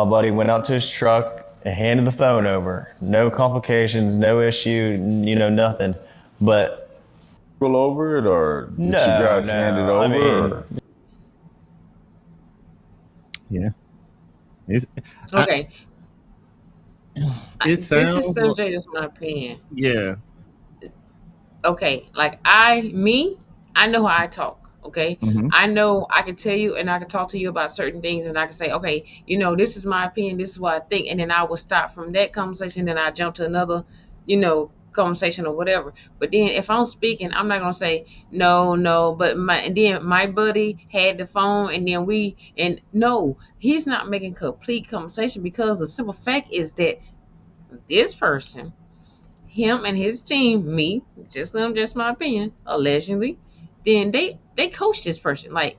Speaker 11: buddy went out to his truck and handed the phone over. No complications, no issue, nothing. But
Speaker 10: Over it, or did you guys hand it over?
Speaker 11: I mean,
Speaker 10: or?
Speaker 1: Yeah. It's,
Speaker 6: Okay.
Speaker 1: it
Speaker 6: This
Speaker 1: sounds.
Speaker 6: is Slim J. That's my opinion.
Speaker 1: Yeah.
Speaker 6: Okay, like I know how I talk. Okay,
Speaker 1: Hmm.
Speaker 6: I know I can tell you and I can talk to you about certain things, and I can say, okay, this is my opinion, this is what I think, and then I will stop from that conversation, then I jump to another, conversation or whatever. But then if I'm speaking, I'm not gonna say no, but my buddy had the phone, and then no, he's not making complete conversation, because the simple fact is that this person, him and his team, me, just them, just my opinion, allegedly, then they coach this person. Like,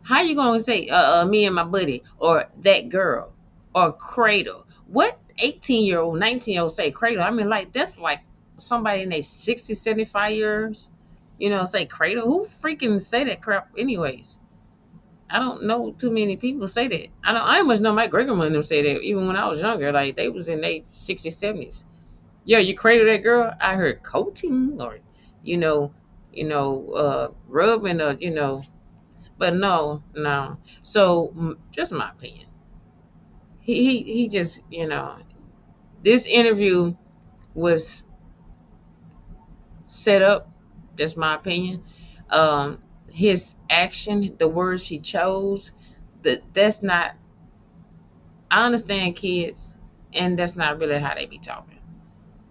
Speaker 6: how you gonna say me and my buddy, or that girl, or cradle? What 18-year-old, 19-year-old say cradle? I mean, like, that's like somebody in their 60, 75 years, say cradle. Who freaking say that crap anyways? I don't know too many people say that. I much know my great grandmother say that even when I was younger. Like, they was in their 60s, 70s. Yeah, you cradle that girl. I heard coating, or rubbing, or but no. So, just my opinion. He just, this interview was set up. Just my opinion. His action, the words he chose, that's not. I understand kids, and that's not really how they be talking.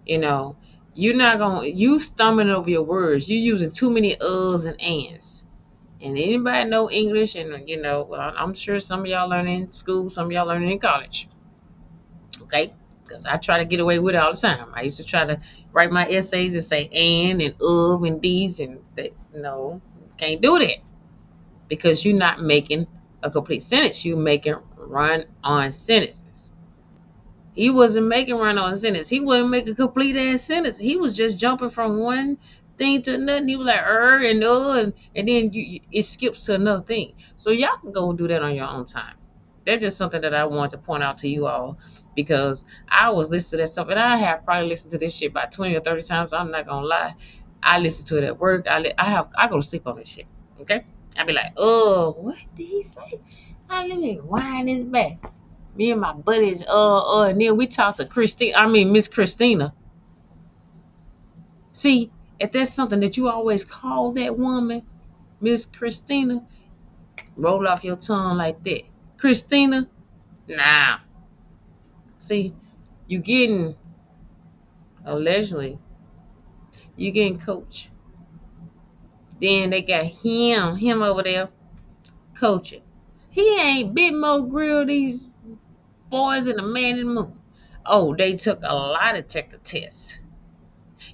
Speaker 6: You know, you stumbling over your words. You using too many uhs and ands. And anybody know English, and well, I'm sure some of y'all learn in school, some of y'all learning in college. Okay? Because I try to get away with it all the time. I used to try to write my essays and say and of and these and that. No, can't do that. Because you're not making a complete sentence. You're making run on sentences. He wasn't making run on sentence. He wasn't making a complete ass sentence. He was just jumping from one thing to another. He was like and then it skips to another thing. So y'all can go do that on your own time. That's just something that I want to point out to you all, because I was listening to that stuff, and I have probably listened to this shit about 20 or 30 times. I'm not gonna lie. I listen to it at work. I go to sleep on this shit. Okay, I be like, oh, what did he say? Let me wind this back. Me and my buddies, and then we talked to Miss Christina. See, if that's something that you always call that woman, Miss Christina, roll off your tongue like that. Christina, nah. See, you getting, allegedly, you getting coached. Then they got him over there coaching. He ain't bit more grill these boys in the man in the moon. Oh, they took a lie detector tests.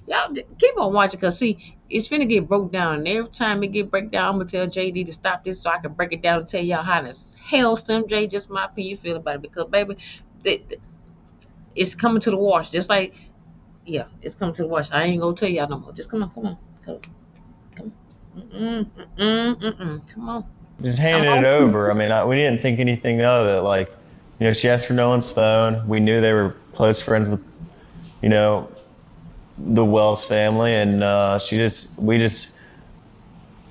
Speaker 6: Y'all keep on watching, cause see, it's finna get broke down. And every time it get break down, I'm gonna tell JD to stop this so I can break it down and tell y'all how the hell Slim J, just my opinion, feel about it. Because baby, it's coming to the wash. Just like, yeah, it's coming to the wash. I ain't gonna tell y'all no more. Just come on, come on, come on. Come on.
Speaker 11: Just
Speaker 6: Come
Speaker 11: handed it
Speaker 6: on.
Speaker 11: over. I mean, we didn't think anything of it. Like, she asked for Nolan's phone. We knew they were close friends with, the Wells family, and my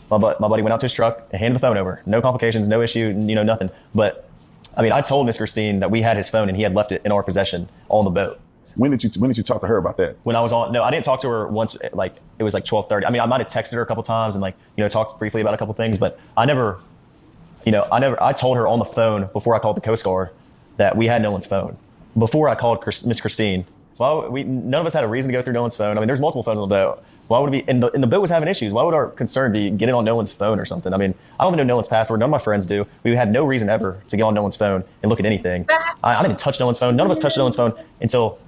Speaker 11: buddy went out to his truck and handed the phone over. No complications, no issue, nothing. But I mean, I told Miss Christine that we had his phone and he had left it in our possession on the boat.
Speaker 10: When did you talk to her about that?
Speaker 11: When I was on, no, I didn't talk to her once. Like, it was like 12:30. I mean, I might have texted her a couple times and talked briefly about a couple things, but I told her on the phone before I called the Coast Guard that we had Nolan's phone. Before I called Miss Christine, none of us had a reason to go through Nolan's phone. I mean, there's multiple phones on the boat. Why would it be? And the boat was having issues. Why would our concern be getting on Nolan's phone or something? I mean, I don't even know Nolan's password. None of my friends do. We had no reason ever to get on Nolan's phone and look at anything. I didn't touch Nolan's phone. None of us touched Nolan's phone until.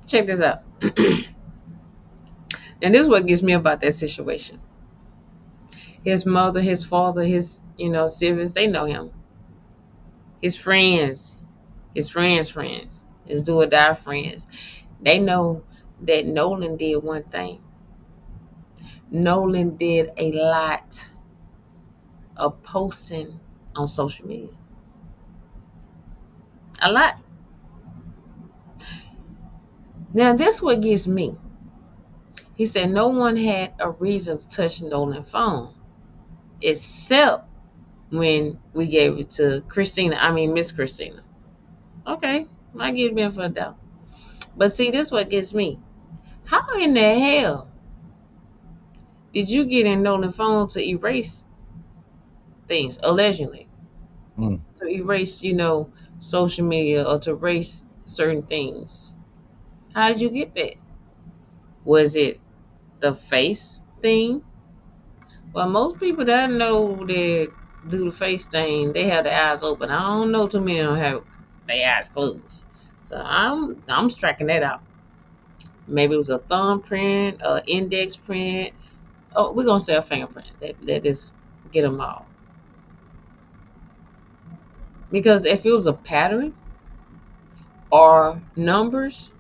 Speaker 6: Check this out. And this is what gets me about that situation. His mother, his father, his siblings, they know him. His friends, his friends, his do or die friends, they know that Nolan did one thing. Nolan did a lot of posting on social media. A lot. Now, this what gets me. He said no one had a reason to touch Nolan's phone, except when we gave it to Miss Christina. Okay, I give it benefit of the doubt. But see, this what gets me. How in the hell did you get in Nolan's phone to erase things, allegedly? To erase, social media or to erase certain things. How did you get that? Was it the face thing? Well, most people that I know that do the face thing, they have their eyes open. I don't know too many of them have their eyes closed. So I'm striking that out. Maybe it was a thumbprint, an index print. Oh, we're gonna say a fingerprint. That just get them all. Because if it was a pattern or numbers,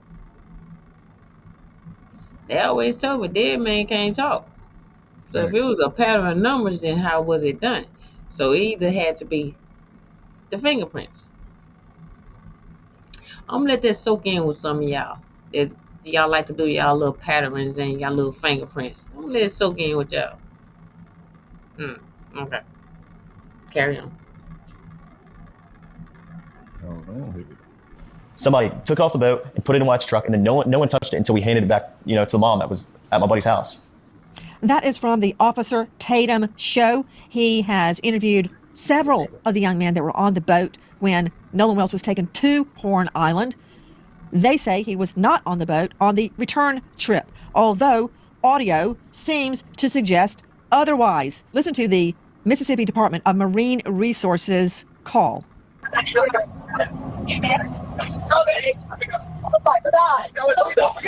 Speaker 6: they always told me dead man can't talk. So if it was a pattern of numbers, then how was it done? So it either had to be the fingerprints. I'm gonna let that soak in with some of y'all. That y'all like to do y'all little patterns and y'all little fingerprints. I'm gonna let it soak in with y'all. Okay. Carry on.
Speaker 11: Somebody took it off the boat and put it in White's truck, and then no one touched it until we handed it back, to the mom that was at my buddy's house.
Speaker 9: That is from the Officer Tatum show. He has interviewed several of the young men that were on the boat when Nolan Wells was taken to Horn Island. They say he was not on the boat on the return trip, although audio seems to suggest otherwise. Listen to the Mississippi Department of Marine Resources call.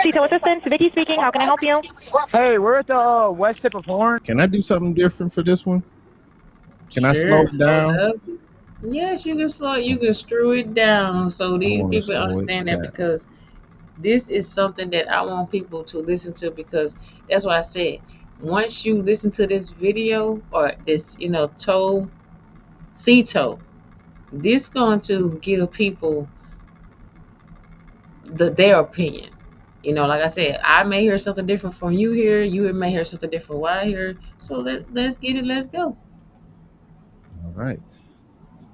Speaker 12: Tito Assistant, Vicky speaking. How can I help you?
Speaker 13: Hey, we're at the west tip of Horn.
Speaker 1: Can I do something different for this one? Can I slow it down?
Speaker 6: Yes, you can slow it. You can screw it down so these people understand that, because this is something that I want people to listen to, because that's why I said once you listen to this video or this, CETO, this going to give people their opinion. Like I said, I may hear something different from you here. You may hear something different from what I hear. So let's get it. Let's go.
Speaker 1: All right.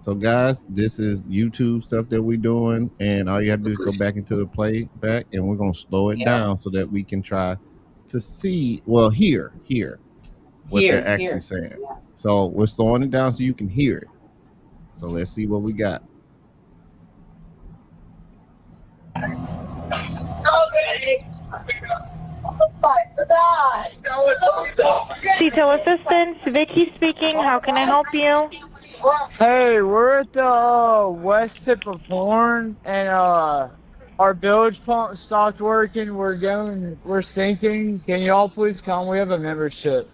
Speaker 1: So guys, this is YouTube stuff that we're doing, and all you have to do is go back into the playback, and we're gonna slow it down so that we can try to see, hear what they're actually saying. Yeah. So we're slowing it down so you can hear it. So let's see what we got.
Speaker 12: Detail assistance, Vicky speaking. How can I help you?
Speaker 13: Hey, we're at the west tip of Horn, and our bilge pump stopped working. We're sinking. Can y'all please come? We have a membership.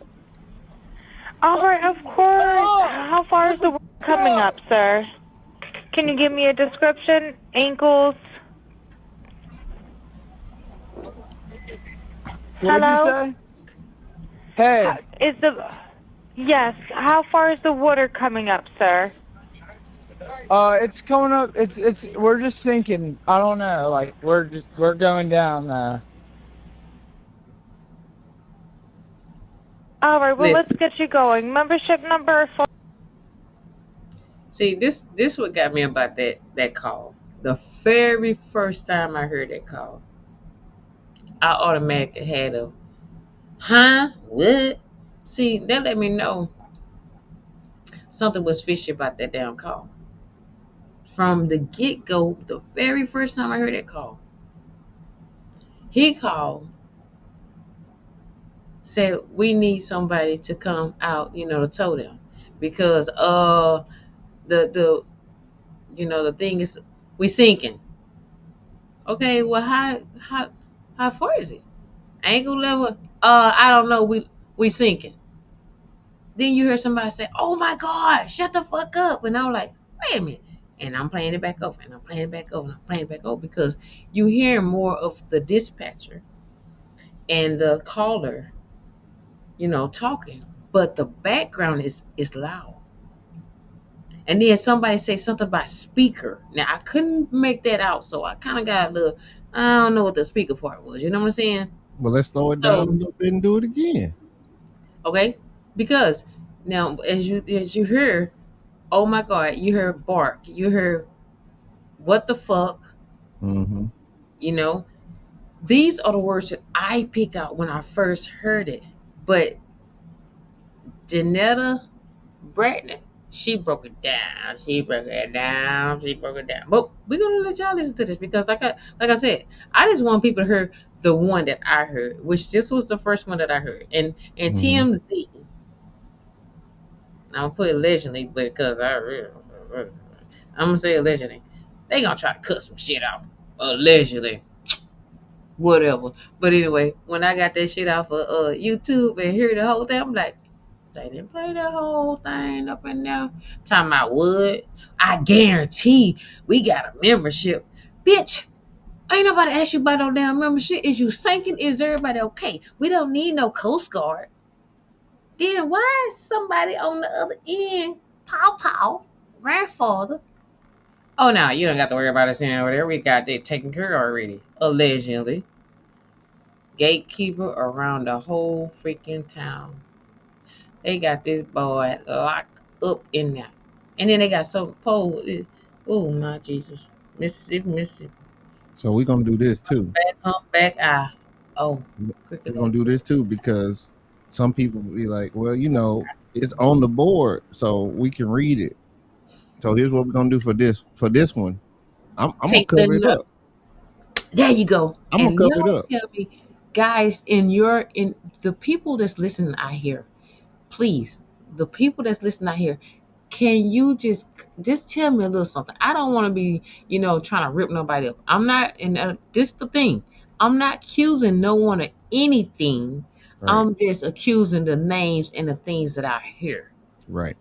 Speaker 12: All right, of course. How far is the work coming up, sir? Can you give me a description? Ankles?
Speaker 13: What did you say? Hey.
Speaker 12: Yes, how far is the water coming up, sir?
Speaker 13: It's coming up. We're just sinking. I don't know. Like we're going down.
Speaker 12: All right, well, let's
Speaker 6: Listen.
Speaker 12: get you going. Membership number 4.
Speaker 6: See, this what got me about that call. The very first time I heard that call, I automatically had a, huh? What? See, that let me know something was fishy about that damn call. From the get-go, the very first time I heard that call, he called, said we need somebody to come out, to tow them, because the the thing is we sinking. Okay, well how far is it? Angle level? I don't know. We sinking. Then you hear somebody say, "Oh my God, shut the fuck up!" And I'm like, "Wait a minute." And I'm playing it back over, and I'm playing it back over, and I'm playing it back over because you hear more of the dispatcher and the caller, talking, but the background is loud. And then somebody say something about speaker. Now I couldn't make that out, so I kind of got a little. I don't know what the speaker part was. You know what I'm saying?
Speaker 1: Well, let's slow it down a
Speaker 6: So
Speaker 1: little bit and do it again.
Speaker 6: okay, because now as you hear, oh my God, you heard bark, you heard what the fuck,
Speaker 1: Mm-hmm.
Speaker 6: you know. These are the words that I picked out when I first heard it, but Janetta Bratton, she broke it down. She broke it down. She broke it down. But we're gonna let y'all listen to this because, like I said, I just want people to hear the one that I heard, which this was the first one that I heard, and
Speaker 1: Mm-hmm.
Speaker 6: TMZ. I'm gonna put allegedly because I'm gonna say allegedly. They gonna try to cut some shit out. Allegedly. Whatever. But anyway, when I got that shit off of YouTube and hear the whole thing, I'm like, they didn't play the whole thing up in there. Talking about what? I guarantee we got a membership. Bitch, ain't nobody ask you about no damn membership. Is you sinking? Is everybody okay? We don't need no Coast Guard. Then why is somebody on the other end, pow, grandfather? Oh no, you don't got to worry about us over there. We got that taken care of already. Allegedly. Gatekeeper around the whole freaking town. They got this boy locked up in there. And then they got some pole. Oh my Jesus. Mississippi.
Speaker 1: So we're gonna do this too.
Speaker 6: Back home, back eye. Oh, quicker
Speaker 1: We're gonna
Speaker 6: than
Speaker 1: do this too because some people be like, well, it's on the board, so we can read it. So here's what we're gonna do for this one. I'm gonna
Speaker 6: take the
Speaker 1: cover it
Speaker 6: note.
Speaker 1: up.
Speaker 6: There you go.
Speaker 1: I'm gonna
Speaker 6: And
Speaker 1: cover it
Speaker 6: y'all
Speaker 1: up.
Speaker 6: tell me, guys, in the people that's listening out here, please, the people that's listening out here, can you just tell me a little something? I don't want to be, trying to rip nobody up. I'm not, and this the thing. I'm not accusing no one of anything.
Speaker 1: Right.
Speaker 6: I'm just accusing the names and the things that I hear.
Speaker 1: Right.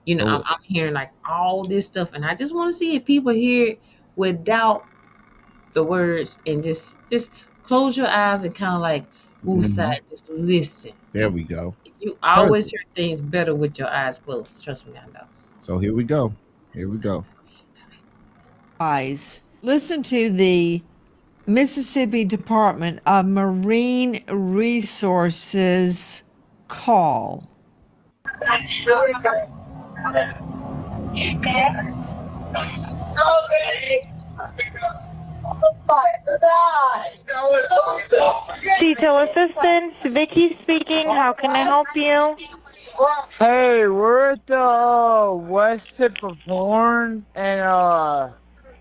Speaker 6: I'm,
Speaker 1: So
Speaker 6: I'm hearing like all this stuff, and I just want to see if people hear it without the words and just close your eyes and kind of like
Speaker 1: mhm.
Speaker 6: woosah, just listen.
Speaker 1: There we go.
Speaker 6: You always
Speaker 1: Perfect.
Speaker 6: hear things better with your eyes closed. Trust me, I know.
Speaker 1: So here we go. Here we go.
Speaker 9: Guys, listen to the Mississippi Department of Marine Resources call.
Speaker 12: Detail assistance, Vicky speaking. How can I help you?
Speaker 13: Hey, we're at the west tip of Horn, and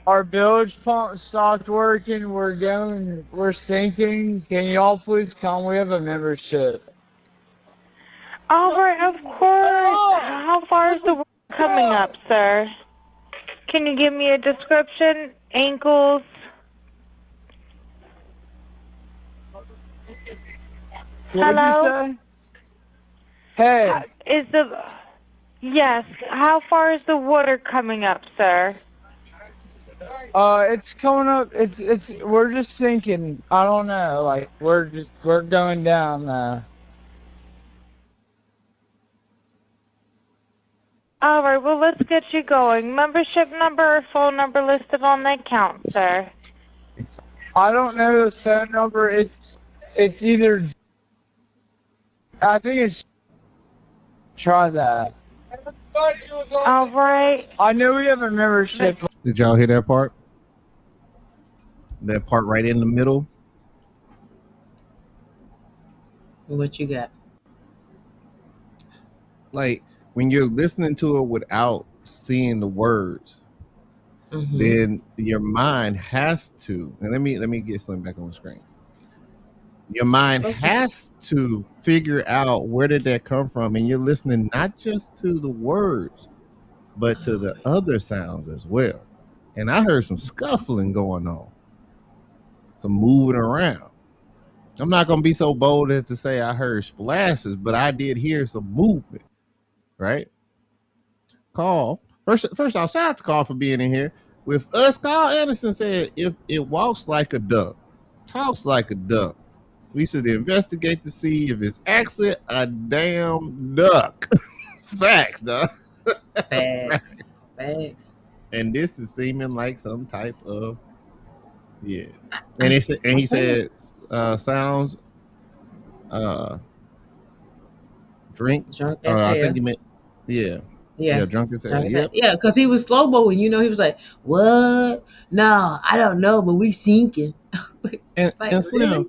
Speaker 13: our bilge pump stopped working. We're sinking. Can y'all please come? We have a membership.
Speaker 12: Alright, of course. How far is the water coming up, sir? Can you give me a description? Ankles?
Speaker 13: What'd
Speaker 12: Hello?
Speaker 13: you say? Hey,
Speaker 12: Is the... Yes, how far is the water coming up, sir?
Speaker 13: it's coming up. We're just sinking. I don't know. Like we're going down now.
Speaker 12: Alright, well, let's get you going. Membership number or phone number listed on the account, sir.
Speaker 13: I don't know the phone number. It's either. I think it's. Try that.
Speaker 12: Alright.
Speaker 13: I know we have a membership.
Speaker 1: Did y'all hear that part? That part right in the middle.
Speaker 6: What you got?
Speaker 1: Like when you're listening to it without seeing the words, then your mind has to. And let me get Slym back on the screen. Your mind has to figure out where did that come from, and you're listening not just to the words, but to the other sounds as well. And I heard some scuffling going on, some moving around. I'm not gonna be so bold as to say I heard splashes, but I did hear some movement. Right? Carl, first off, shout out to Carl for being in here with us. Carl Anderson said, "If it walks like a duck, talks like a duck, we should investigate to see if it's actually a damn duck." Facts, though.
Speaker 6: Facts. Facts.
Speaker 1: And this is seeming like some type of And he said sounds drink.
Speaker 6: Drunk as
Speaker 1: I
Speaker 6: hell.
Speaker 1: think he meant drunk as hell. Yep.
Speaker 6: Yeah, because he was slow bowling. You know, he was like, "What? No, I don't know, but we sinking."
Speaker 1: And Slym,
Speaker 6: really?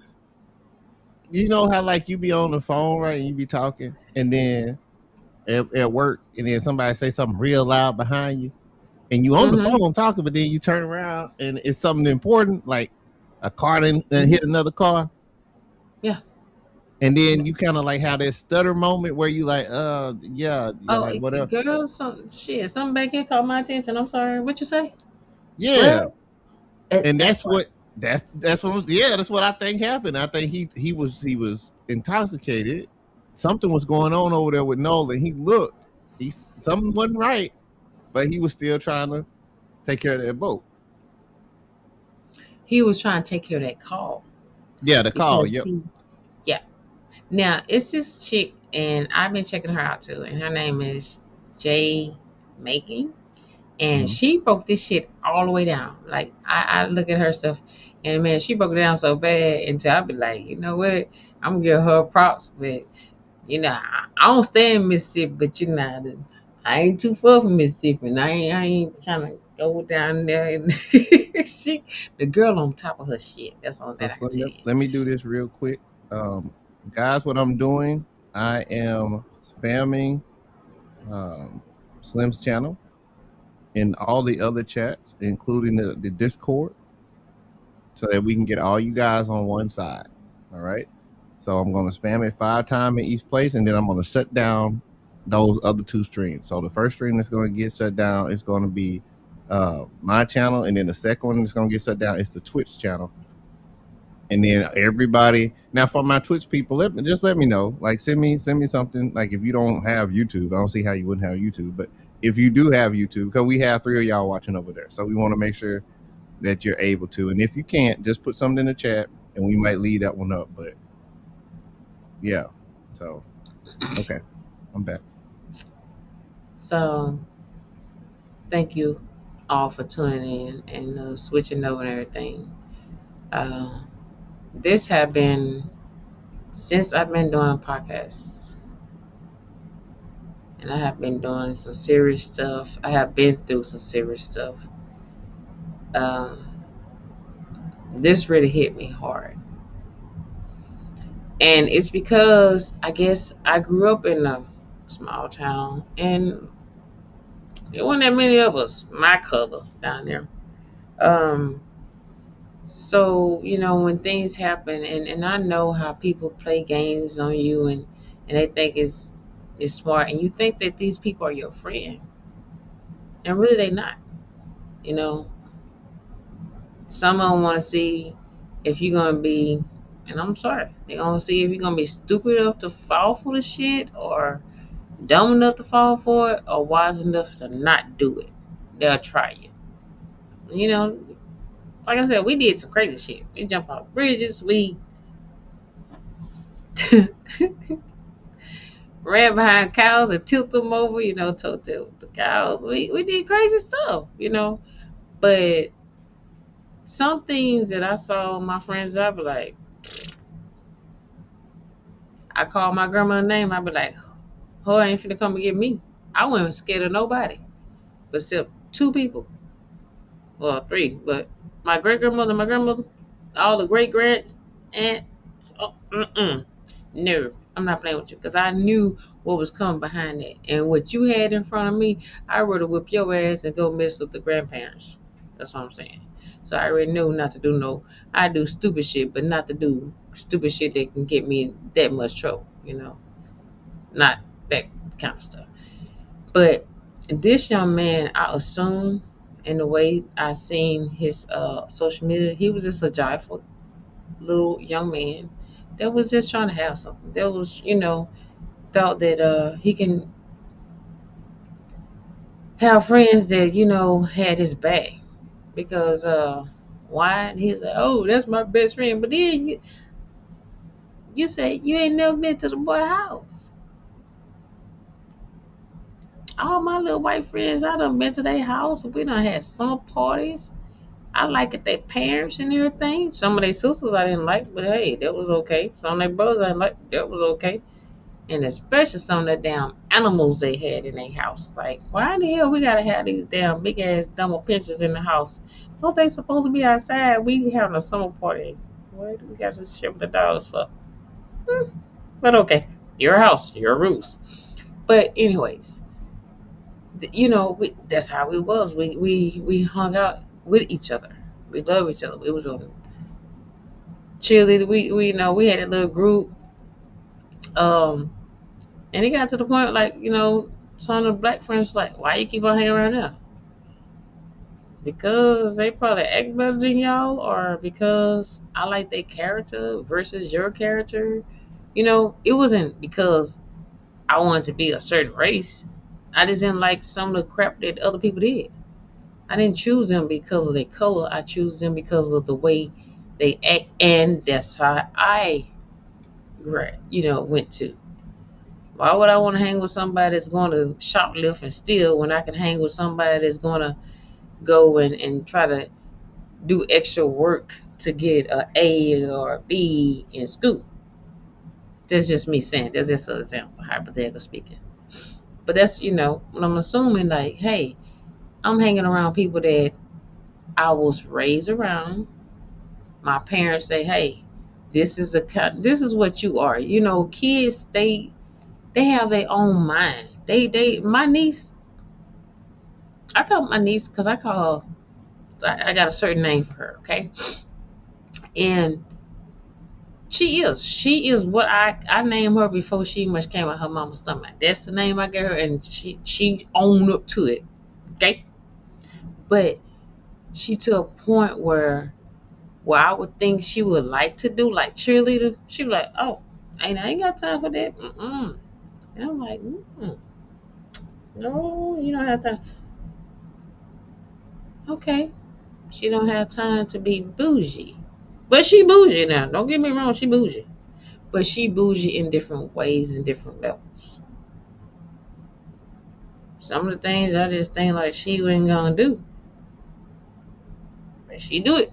Speaker 1: you know how like you be on the phone, right? And you be talking, and then at work, and then somebody say something real loud behind you, and you on the phone talking, but then you turn around and it's something important, like a car and hit another car.
Speaker 6: Yeah.
Speaker 1: And then you kind of like have that stutter moment where you like, like whatever.
Speaker 6: Girl, something back here caught my attention. I'm sorry. What you say?
Speaker 1: Yeah.
Speaker 6: What?
Speaker 1: And that's what I think happened. I think he was intoxicated. Something was going on over there with Nolan. He looked. Something wasn't right, but he was still trying to take care of that boat.
Speaker 6: He was trying to take care of that call.
Speaker 1: Yeah, the call. Yep.
Speaker 6: Now it's this chick, and I've been checking her out too, and her name is Jay Making, and she broke this shit all the way down. Like I look at her stuff, and man, she broke it down so bad until I be like, you know what? I'm gonna give her props, but you know, I don't stay in Mississippi, but you know, I ain't too far from Mississippi, and I ain't trying to go down there. And the girl on top of her shit. That's all that I can tell you.
Speaker 1: Let me do this real quick. Guys, what I'm doing, I am spamming Slym's channel in all the other chats, including the Discord, so that we can get all you guys on one side. All right. So I'm going to spam it 5 times in each place, and then I'm going to shut down those other 2 streams. So the first stream that's going to get shut down is going to be my channel, and then the second one that's going to get shut down is the Twitch channel. And then everybody, now for my Twitch people, let me know. Like send me something. Like if you don't have YouTube, I don't see how you wouldn't have YouTube. But if you do have YouTube, because we have 3 of y'all watching over there, so we want to make sure that you're able to. And if you can't, just put something in the chat, and we might leave that one up. But yeah, so okay, I'm back.
Speaker 6: So thank you all for tuning in and switching over and everything. This have been since I've been doing podcasts, and I have been doing some serious stuff. I have been through some serious stuff. This really hit me hard, and it's because I guess I grew up in a small town, and there wasn't that many of us my color down there. Um, so when things happen, and I know how people play games on you, and they think it's smart, and you think that these people are your friend, and really they not. You know, some of them want to see if you're gonna be, and I'm sorry, they gonna see if you're gonna be stupid enough to fall for the shit, or dumb enough to fall for it, or wise enough to not do it. They'll try you. You know, like I said, we did some crazy shit. We jumped off bridges. We ran behind cows and tilted them over. Told the cows. We did crazy stuff. But some things that I saw my friends, I'd be like, I call my grandma name. I'd be like, "Her ain't finna come and get me." I wasn't scared of nobody, but except two people. Well, three, but my great grandmother, my grandmother, all the great grands, aunts. Oh, no, I'm not playing with you because I knew what was coming behind that, and what you had in front of me. I would have whip your ass and go mess with the grandparents. That's what I'm saying. So I already knew not to do no. I do stupid shit, but not to do stupid shit that can get me in that much trouble. Not that kind of stuff. But this young man, I assume, in the way I seen his social media, he was just a joyful little young man that was just trying to have something. That was, thought that he can have friends that had his back, because why? He's like, oh, that's my best friend. But then you say you ain't never been to the boy house. All my little white friends, I done been to their house. We done had summer parties. I liked their parents and everything. Some of their sisters I didn't like, but hey, that was okay. Some of their brothers I didn't like, that was okay. And especially some of the damn animals they had in their house. Like, why the hell we gotta have these damn big ass dumb pinchers in the house? Don't they supposed to be outside? We having a summer party. What do we got to ship the dogs for? But okay, your house, your rules. But anyways, that's how it was. We hung out with each other. We love each other. It was on cheerleader. We had a little group. Um, and it got to the point like some of the black friends was like, "Why you keep on hanging around there?" Because they probably act better than y'all, or because I like their character versus your character. It wasn't because I wanted to be a certain race. I just didn't like some of the crap that other people did. I didn't choose them because of their color. I choose them because of the way they act, and that's how I, went to. Why would I want to hang with somebody that's going to shoplift and steal when I can hang with somebody that's going to go and try to do extra work to get a or a B in school? That's just me saying. That's just an example, hypothetical speaking. But that's, when I'm assuming like, hey, I'm hanging around people that I was raised around. My parents say, hey, this is what you are. Kids, they have their own mind. My niece, I call my niece because I call her, I got a certain name for her, okay? And she is what I named her before she much came out her mama's stomach. That's the name I gave her, and she owned up to it, okay? But she to a point where I would think she would like to do like cheerleader. She'd be like, oh, I ain't got time for that. Mm-mm. And I'm like, no, you don't have time. Okay, she don't have time to be bougie. But she bougie now. Don't get me wrong, she bougie. But she bougie in different ways and different levels. Some of the things I just think like she ain't gonna do. But she do it.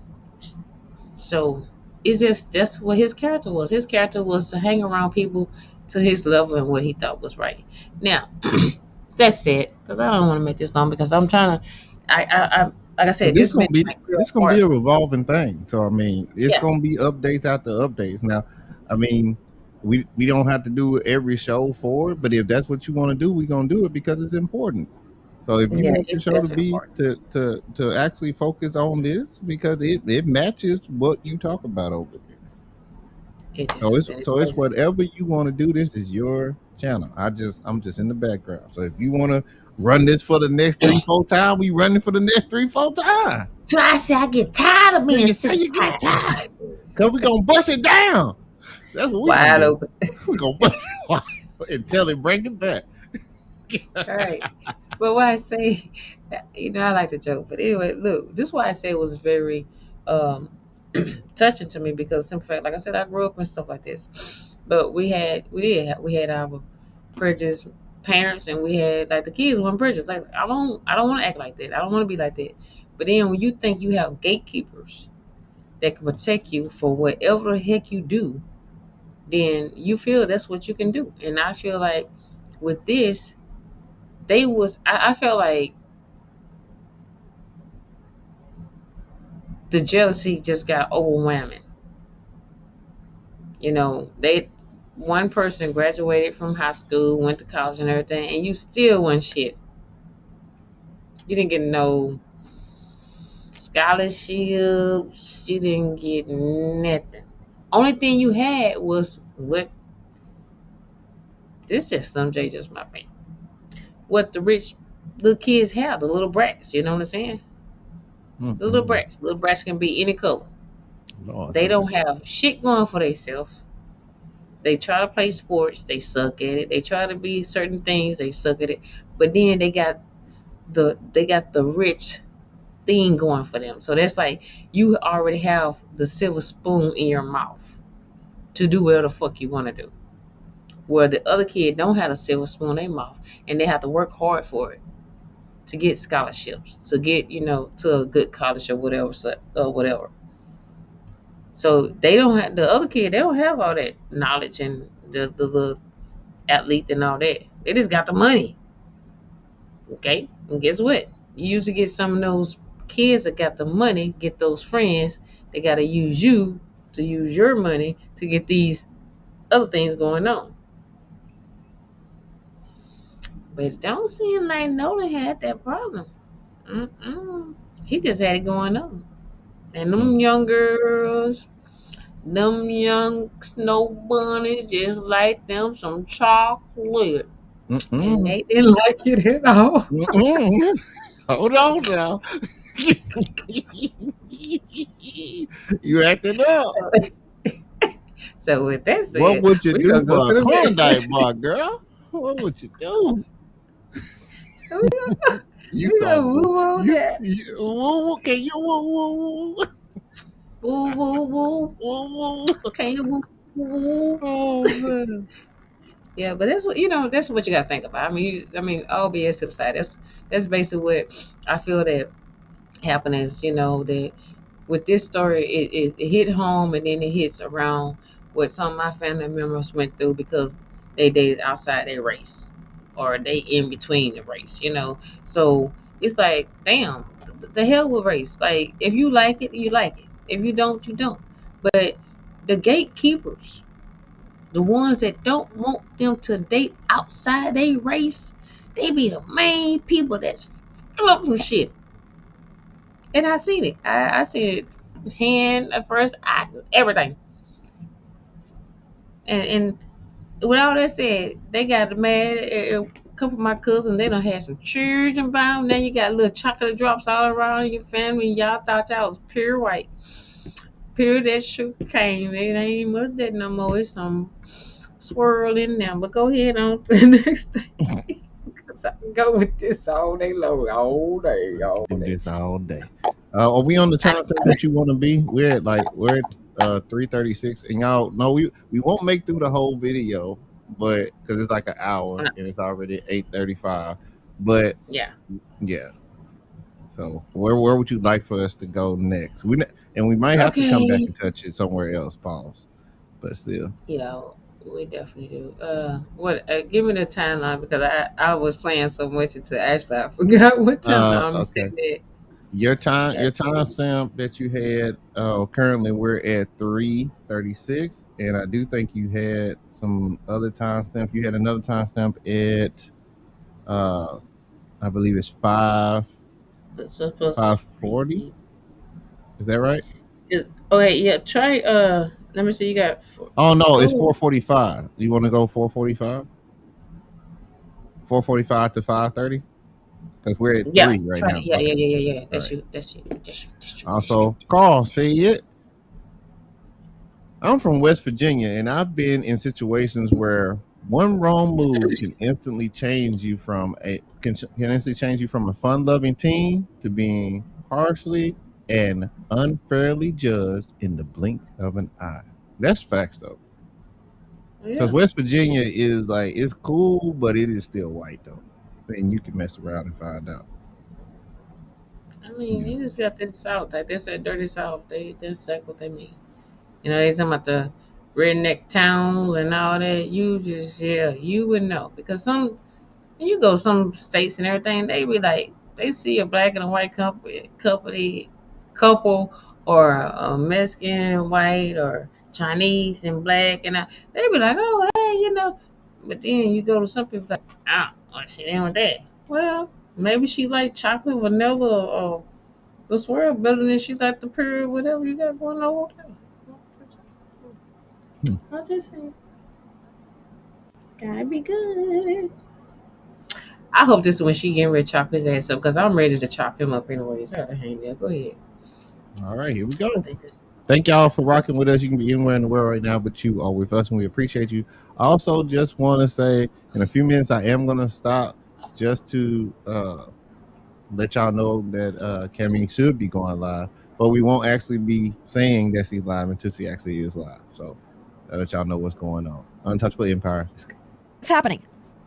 Speaker 6: So it's just that's what his character was. His character was to hang around people to his level and what he thought was right. Now, that's it. Because I don't want to make this long because I'm trying to I like I
Speaker 1: But
Speaker 6: said, this been like real
Speaker 1: this gonna be
Speaker 6: hard.
Speaker 1: a revolving thing. So I mean, it's
Speaker 6: Yeah.
Speaker 1: gonna be updates after updates. Now, I mean, we don't have to do every show for it, but if that's what you want to do, we're gonna do it because it's important. So if you
Speaker 6: Yeah,
Speaker 1: want your
Speaker 6: it's
Speaker 1: show to
Speaker 6: definitely
Speaker 1: be
Speaker 6: important.
Speaker 1: to actually focus on this because it matches what you talk about over there.
Speaker 6: It
Speaker 1: So
Speaker 6: does.
Speaker 1: it's whatever you want to do. This is your channel. I'm just in the background. So if you want to run this for the next 3 4 times, we run it for the next 3 4 times.
Speaker 6: So I say I get tired of being
Speaker 1: How
Speaker 6: sick
Speaker 1: you
Speaker 6: and
Speaker 1: get
Speaker 6: tired.
Speaker 1: tired? Cause we gonna bust it down. That's what we gonna
Speaker 6: Wide
Speaker 1: do.
Speaker 6: open.
Speaker 1: We gonna bust it wide until it bring it back.
Speaker 6: All right. But why I say, I like to joke. But anyway, look, this is why I say it was very um, touching to me because, in fact, like I said, I grew up and stuff like this. But we had our prejudice parents, and we had like the kids weren't prejudiced. Like I don't want to act like that. I don't want to be like that. But then when you think you have gatekeepers that can protect you for whatever the heck you do, then you feel that's what you can do. And I feel like with this, I felt like the jealousy just got overwhelming. They one person graduated from high school, went to college and everything, and you still won shit. You didn't get no scholarships. You didn't get nothing. Only thing you had was what this just some J just my opinion. What the rich little kids have, the little brats. You know what I'm saying? The little
Speaker 1: Mm-mm.
Speaker 6: brats. Little brats can be any color.
Speaker 1: Lord
Speaker 6: They
Speaker 1: have
Speaker 6: don't
Speaker 1: mercy.
Speaker 6: have shit going for themselves. They try to play sports, they suck at it. They try to be certain things, they suck at it. But then they got the rich thing going for them. So that's like you already have the silver spoon in your mouth to do whatever the fuck you want to do. Where the other kid don't have a silver spoon in their mouth and they have to work hard for it to get scholarships, to get, to a good college or whatever, or whatever. So they don't have the other kid, they don't have all that knowledge and the athlete and all that. They just got the money. Okay? And guess what? You usually get some of those kids that got the money, get those friends, they gotta use you to use your money to get these other things going on. But it don't seem like Nolan had that problem. Mm-mm. He just had it going on. And them young girls, them young snow bunnies just like them some chocolate. And
Speaker 1: Mm-mm.
Speaker 6: they didn't like it at all.
Speaker 1: Mm-mm. Hold on now. You acting up.
Speaker 6: So with that
Speaker 1: What
Speaker 6: said,
Speaker 1: would you
Speaker 6: we're
Speaker 1: do
Speaker 6: gonna go
Speaker 1: for
Speaker 6: to
Speaker 1: a
Speaker 6: the next
Speaker 1: Klondike
Speaker 6: section.
Speaker 1: bar, girl? What would you do? You
Speaker 6: We're gonna
Speaker 1: started to
Speaker 6: move on that.
Speaker 1: woo, can you woo, woo,
Speaker 6: Woo woo woo.
Speaker 1: woo, woo.
Speaker 6: Can you woo woo?
Speaker 1: Oh man.
Speaker 6: Yeah, but that's what that's what you gotta think about. All BS to the side. That's basically what I feel that happened is, that with this story, it hit home and then it hits around what some of my family members went through because they dated outside their race or they in between the race. So it's like, damn, the hell with race. Like, if you like it, you like it. If you don't, you don't. But the gatekeepers, the ones that don't want them to date outside their race, they be the main people that's fucking up some shit. And I seen it. I seen it hand at first, eye, everything. And with all that said, they got mad. A couple of my cousins, they done had some children by them. Now you got little chocolate drops all around your family. Y'all thought y'all was pure white. Pure that sugar cane. It ain't much that no more. It's some swirl in there. But go ahead on to the next thing. Cause I can go with this all day long. All day, all
Speaker 1: Do
Speaker 6: day.
Speaker 1: this all day. Are we on the time frame that you want to be? We're at 3:36, and y'all know we won't make through the whole video, but because it's like an hour and it's already 8:35. But
Speaker 6: Yeah.
Speaker 1: yeah, so where would you like for us to go next? And we might have to come back
Speaker 6: Okay.
Speaker 1: and touch it somewhere else. Pause, but still.
Speaker 6: Yeah, we definitely do. What? Give me the timeline because I was playing so much until actually I forgot what time I'm
Speaker 1: Okay.
Speaker 6: sitting at.
Speaker 1: Your
Speaker 6: Yeah.
Speaker 1: time stamp that you had. Currently we're at 3:36, and I do think you had some other time stamp. You had another time stamp at uh I believe it's 5
Speaker 6: It's supposed
Speaker 1: 540. Is that right?
Speaker 6: Oh wait, yeah. Try let me see. You got
Speaker 1: Oh no, it's
Speaker 6: go.
Speaker 1: 445. You want to go 445? 445 to 530? Because we're at
Speaker 6: Yeah,
Speaker 1: 3 right
Speaker 6: try it.
Speaker 1: now.
Speaker 6: Yeah,
Speaker 1: Okay.
Speaker 6: yeah, yeah, yeah, yeah.
Speaker 1: All
Speaker 6: That's
Speaker 1: right.
Speaker 6: you. That's you. That's you. That's you. That's you.
Speaker 1: Also, Carl, see it? I'm from West Virginia, and I've been in situations where one wrong move can instantly change you from a fun-loving teen to being harshly and unfairly judged in the blink of an eye. That's facts, though. Because
Speaker 6: Yeah.
Speaker 1: West Virginia is like it's cool, but it is still white though, and you can mess around and find out.
Speaker 6: I mean,
Speaker 1: Yeah.
Speaker 6: you just got this South. Like they said, dirty South. That's like what they mean. You know, they talking about the redneck towns and all that. You just you would know because when you go some states and everything, they be like they see a black and a white couple or a Mexican and white or Chinese and black and they be like, oh hey, you know. But then you go to some people like, what's she doing with that? Well, maybe she like chocolate, vanilla, or this world better than she like the period, whatever you got going on with her.
Speaker 1: Hmm.
Speaker 6: I just say, gotta be good. I hope this is when she getting ready to chop his ass up because I'm ready to chop him up anyways. I gotta hang there. Go ahead.
Speaker 1: All right, here we
Speaker 6: I
Speaker 1: go.
Speaker 6: think this.
Speaker 1: Thank y'all for rocking with us. You can be anywhere in the world right now, but you are with us, and we appreciate you. I also just want to say, in a few minutes, I am gonna stop just to let y'all know that Cammy should be going live, but we won't actually be saying that she's live until she actually is live. So I'll let y'all know what's going on. Untouchable Empire.
Speaker 9: What's happening?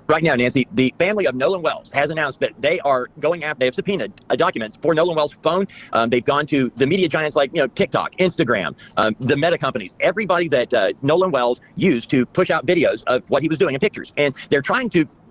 Speaker 14: Right now, Nancy, the family of Nolan Wells has announced that they are going after, they have subpoenaed documents for Nolan Wells' phone. They've gone to the media giants like, TikTok, Instagram, the meta companies, everybody that Nolan Wells used to push out videos of what he was doing in pictures. And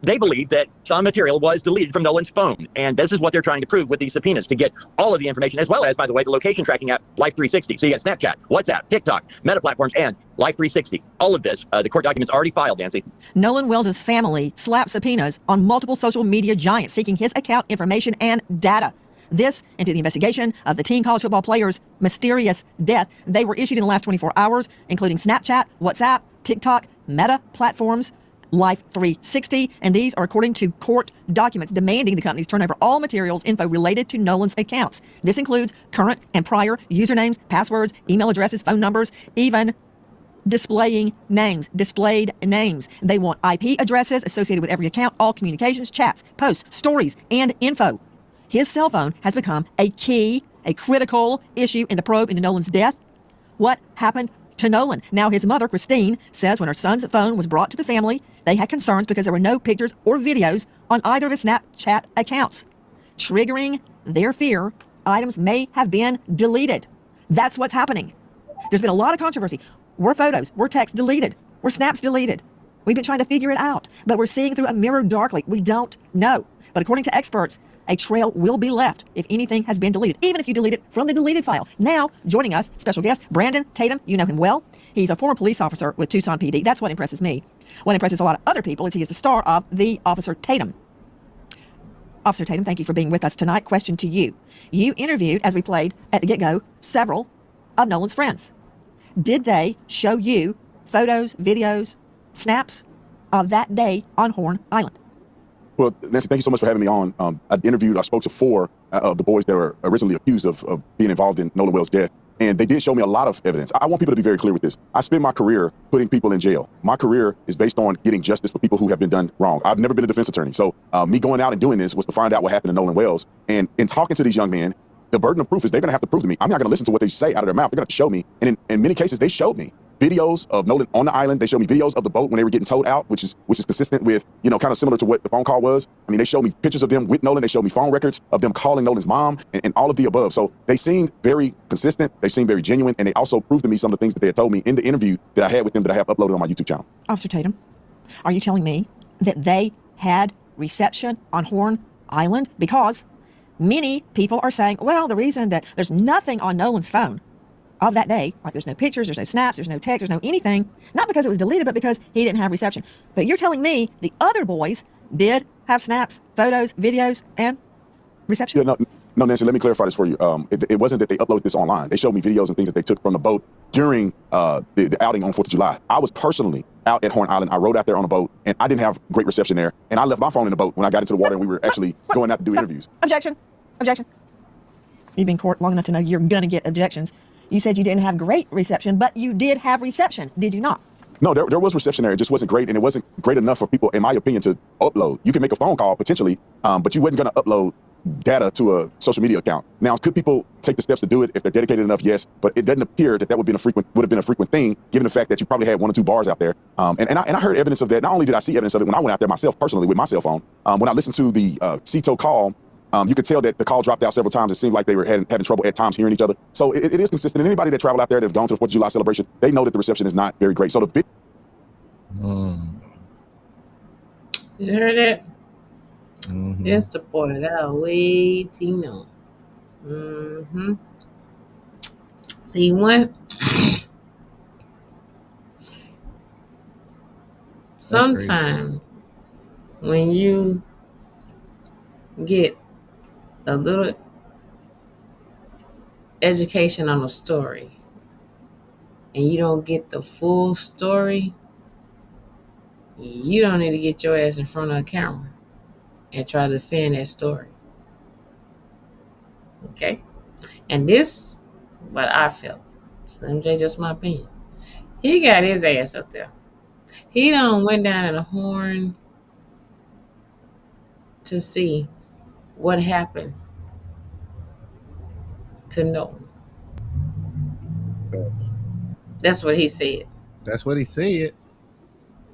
Speaker 14: they believe that some material was deleted from Nolan's phone. And this is what they're trying to prove with these subpoenas to get all of the information, as well as, by the way, the location tracking app, Life360. So you got Snapchat, WhatsApp, TikTok, Meta platforms, and Life360. All of this, the court documents already filed, Nancy.
Speaker 9: Nolan Wells' family slapped subpoenas on multiple social media giants seeking his account information and data. This into the investigation of the teen college football player's mysterious death. They were issued in the last 24 hours, including Snapchat, WhatsApp, TikTok, Meta platforms, Life360, and these are according to court documents demanding the companies turn over all materials info related to Nolan's accounts. This includes current and prior usernames, passwords, email addresses, phone numbers, even displayed names. They want IP addresses associated with every account, all communications, chats, posts, stories, and info. His cell phone has become a critical issue in the probe into Nolan's death. What happened to Nolan? Now his mother, Christine, says when her son's phone was brought to the family, they had concerns because there were no pictures or videos on either of his Snapchat accounts. Triggering their fear, items may have been deleted. That's what's happening. There's been a lot of controversy. Were photos, were texts deleted? Were snaps deleted? We've been trying to figure it out, but we're seeing through a mirror darkly. We don't know. But according to experts, a trail will be left if anything has been deleted, even if you delete it from the deleted file. Now, joining us, special guest, Brandon Tatum. You know him well. He's a former police officer with Tucson PD. That's what impresses me. What impresses a lot of other people is he is the star of The Officer Tatum. Officer Tatum, thank you for being with us tonight. Question to you. You interviewed, as we played at the get-go, several of Nolan's friends. Did they show you photos, videos, snaps of that day on Horn Island?
Speaker 15: Well, Nancy, thank you so much for having me on. I spoke to 4 of the boys that were originally accused of being involved in Nolan Wells' death. And they did show me a lot of evidence. I want people to be very clear with this. I spent my career putting people in jail. My career is based on getting justice for people who have been done wrong. I've never been a defense attorney. So me going out and doing this was to find out what happened to Nolan Wells. And in talking to these young men, the burden of proof is they're going to have to prove to me. I'm not going to listen to what they say out of their mouth. They're going to show me. And in many cases, they showed me videos of Nolan on the island. They showed me videos of the boat when they were getting towed out, which is consistent with, kind of similar to what the phone call was. I mean, they showed me pictures of them with Nolan. They showed me phone records of them calling Nolan's mom and all of the above. So they seemed very consistent. They seemed very genuine. And they also proved to me some of the things that they had told me in the interview that I had with them that I have uploaded on my YouTube channel.
Speaker 9: Officer Tatum, are you telling me that they had reception on Horn Island? Because many people are saying, well, the reason that there's nothing on Nolan's phone of that day, like there's no pictures, there's no snaps, there's no text, there's no anything, not because it was deleted, but because he didn't have reception. But you're telling me the other boys did have snaps, photos, videos, and reception?
Speaker 15: Yeah, no, Nancy. Let me clarify this for you. It wasn't that they uploaded this online. They showed me videos and things that they took from the boat during the outing on 4th of July. I was personally out at Horn Island. I rode out there on a boat, and I didn't have great reception there. And I left my phone in the boat when I got into the water, and we were actually going out to do interviews.
Speaker 9: Objection. Objection. You've been in court long enough to know you're going to get objections. You said you didn't have great reception, but you did have reception, did you not?
Speaker 15: No, there was reception there. It just wasn't great, and it wasn't great enough for people, in my opinion, to upload. You can make a phone call, potentially, but you wasn't going to upload data to a social media account. Now, could people take the steps to do it if they're dedicated enough? Yes, but it doesn't appear that would have been a frequent thing, given the fact that you probably had 1 or 2 bars out there. And I heard evidence of that. Not only did I see evidence of it when I went out there myself, personally, with my cell phone, when I listened to the CETO call, you could tell that the call dropped out several times. It seemed like they were having trouble at times hearing each other. So it is consistent. And anybody that traveled out there that have gone to the 4th of July celebration, they know that the reception is not very great. So the
Speaker 6: You heard it?
Speaker 1: Mm-hmm.
Speaker 6: That's the boy that I waiting on. Mm-hmm. See, sometimes when you get a little education on a story and you don't get the full story, you don't need to get your ass in front of a camera and try to defend that story. Okay? And this, what I felt, Slim J, just my opinion. He got his ass up there. He done went down in the Horn to see what happened to Nolan. That's what he said.
Speaker 1: That's what he said.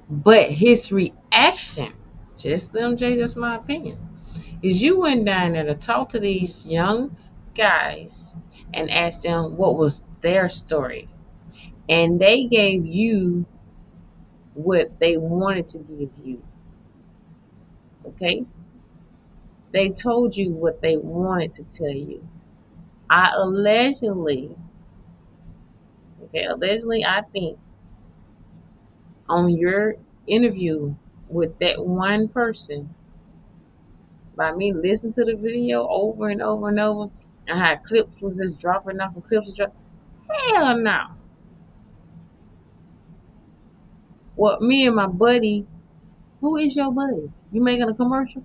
Speaker 6: But his reaction, just Slim J, that's my opinion, is you went down there to talk to these young guys and asked them what was their story. And they gave you what they wanted to give you. Okay? They told you what they wanted to tell you. Allegedly, I think on your interview with that one person, by me listening to the video over and over and over, and how clips was just dropping off and clips was dropping, hell no. Well, me and my buddy, who is your buddy? You making a commercial?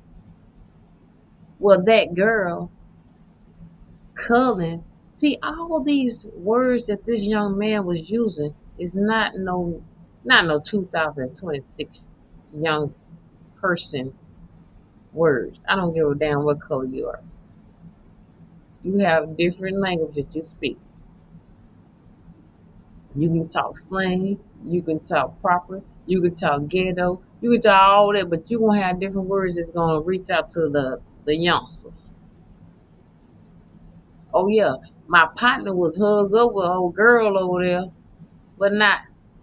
Speaker 6: Well, that girl, Cullen, see, all these words that this young man was using is not no 2026 young person words. I don't give a damn what color you are. You have different language that you speak. You can talk slang, you can talk proper, you can talk ghetto, you can talk all that, but you're gonna have different words that's gonna reach out to the youngsters. Oh yeah, my partner was hugged over an old girl over there, but not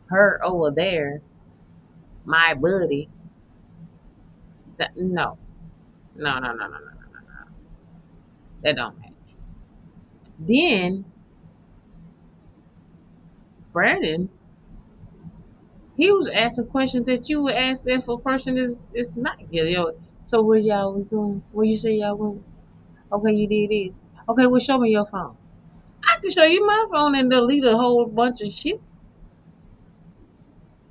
Speaker 6: her over there. My buddy. No. No. That don't match. Then Brandon, he was asking questions that you would ask if a person is not guilty. So what y'all was doing? What you say y'all went? Okay, you did this. Okay, well show me your phone. I can show you my phone and delete a whole bunch of shit.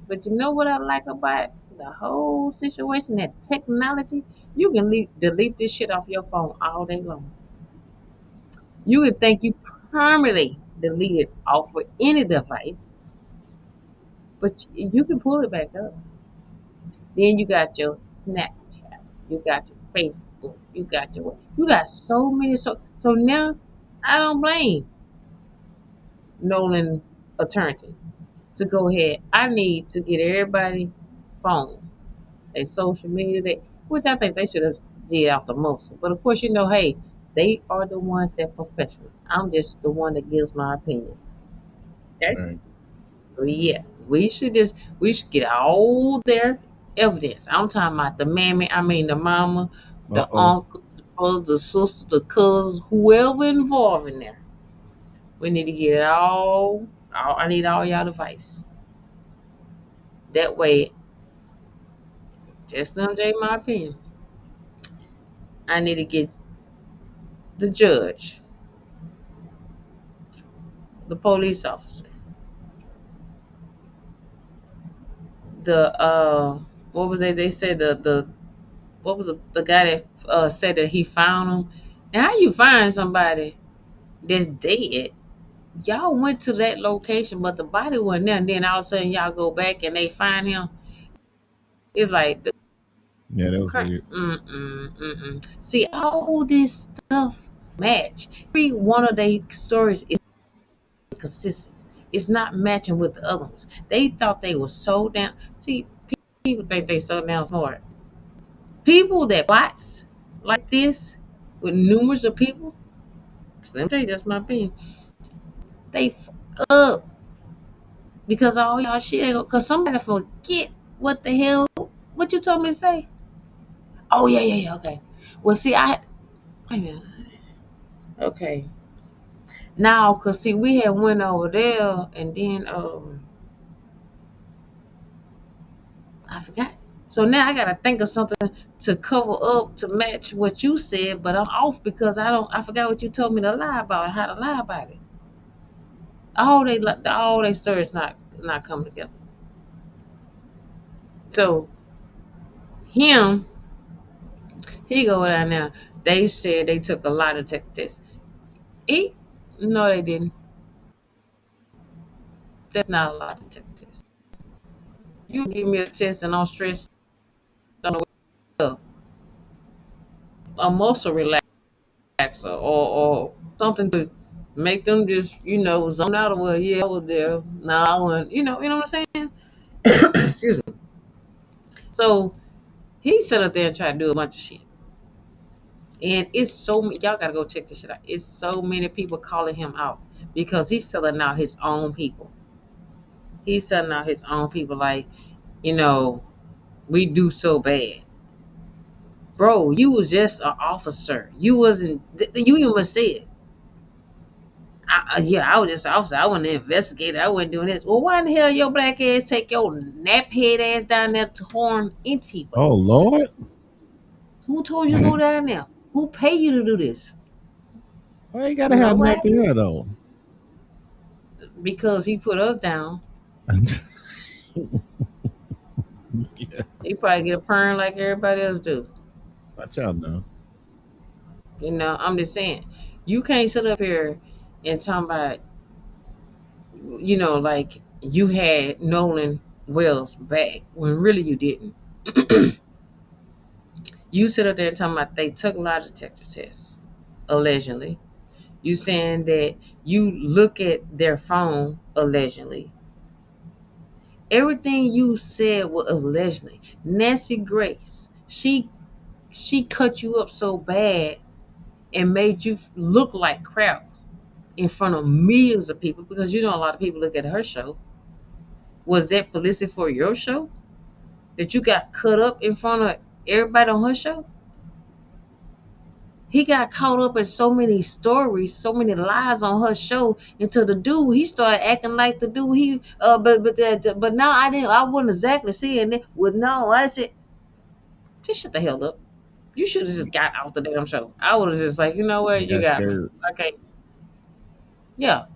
Speaker 6: But you know what I like about the whole situation? That technology, you can delete this shit off your phone all day long. You would think you permanently delete it off of any device, but you can pull it back up. Then you got your Snapchat, you got your Facebook, you got so many. So now I don't blame Nolan attorneys to go ahead. I need to get everybody phones, they social media, which I think they should have did off the most. But of course, hey, they are the ones that professional. I'm just the one that gives my opinion. Okay.
Speaker 1: Right.
Speaker 6: Yeah, we should get all their evidence. I'm talking about the mammy, the mama, the uncle, the brother, the sister, the cousins, whoever involved in there. We need to get it all. I need all y'all advice. That way, just Slim J, my opinion. I need to get the judge, the police officer, the what was it? They said the what was the guy that said that he found him. And how you find somebody that's dead? Y'all went to that location, but the body wasn't there. And then all of a sudden, y'all go back and they find him. It's like the
Speaker 1: Yeah, that was
Speaker 6: crap.
Speaker 1: weird.
Speaker 6: See, all this stuff match. Every one of their stories is consistent. It's not matching with the other ones. They thought they were so damn. See, people think they so damn smart. People that plots like this with numerous of people, Slim J, just my opinion, they fuck up because all y'all shit. Because somebody forget what the hell, what you told me to say. Oh yeah, okay. Well, see, wait a minute. Okay. Now, cause see, we had went over there, and then I forgot. So now I gotta think of something to cover up to match what you said, but I'm off because I forgot what you told me to lie about and how to lie about it. All they stories not coming together. So him, he go down there. They said they took a lie detector test. He, no, they didn't. That's not a lie detector test. You give me a test and I'm stressed on the way up, a muscle relaxer or something to make them just zone out of well, yeah, I was there. Nah, I wasn't. What I'm saying? Excuse me. So he sat up there and tried to do a bunch of shit. And it's so many, y'all gotta go check this shit out. It's so many people calling him out because he's selling out his own people. He's selling out his own people like, you know, we do so bad. Bro, you was just an officer. You wasn't, you even said, yeah, I was just an officer. I wasn't an investigator. I wasn't doing this. Well, why in the hell your black ass take your nap head ass down there to Horn
Speaker 1: Oh
Speaker 6: Inteways?
Speaker 1: Lord.
Speaker 6: Who told you to go down there? Who pay you to do this?
Speaker 1: Why you gotta have
Speaker 6: Nobody.
Speaker 1: nappy hair though?
Speaker 6: Because he put us down.
Speaker 1: Yeah,
Speaker 6: He probably get a perm like everybody else do.
Speaker 1: watch out now.
Speaker 6: I'm just saying. You can't sit up here and talk about, like you had Nolan Wells back when really you didn't. You sit up there and talking about they took lie detector tests, allegedly. You saying that you look at their phone, allegedly. Everything you said was allegedly. Nancy Grace, she cut you up so bad and made you look like crap in front of millions of people because a lot of people look at her show. Was that publicity for your show? That you got cut up in front of everybody on her show? He got caught up in so many stories, so many lies on her show until the dude he started acting like the dude he but now I wasn't exactly saying that. Well, no, I said just shut the hell up. You should have just got off the damn show. I would have just like, you know what,
Speaker 1: You
Speaker 6: you
Speaker 1: got
Speaker 6: got me.
Speaker 1: scared.
Speaker 6: Okay. Yeah.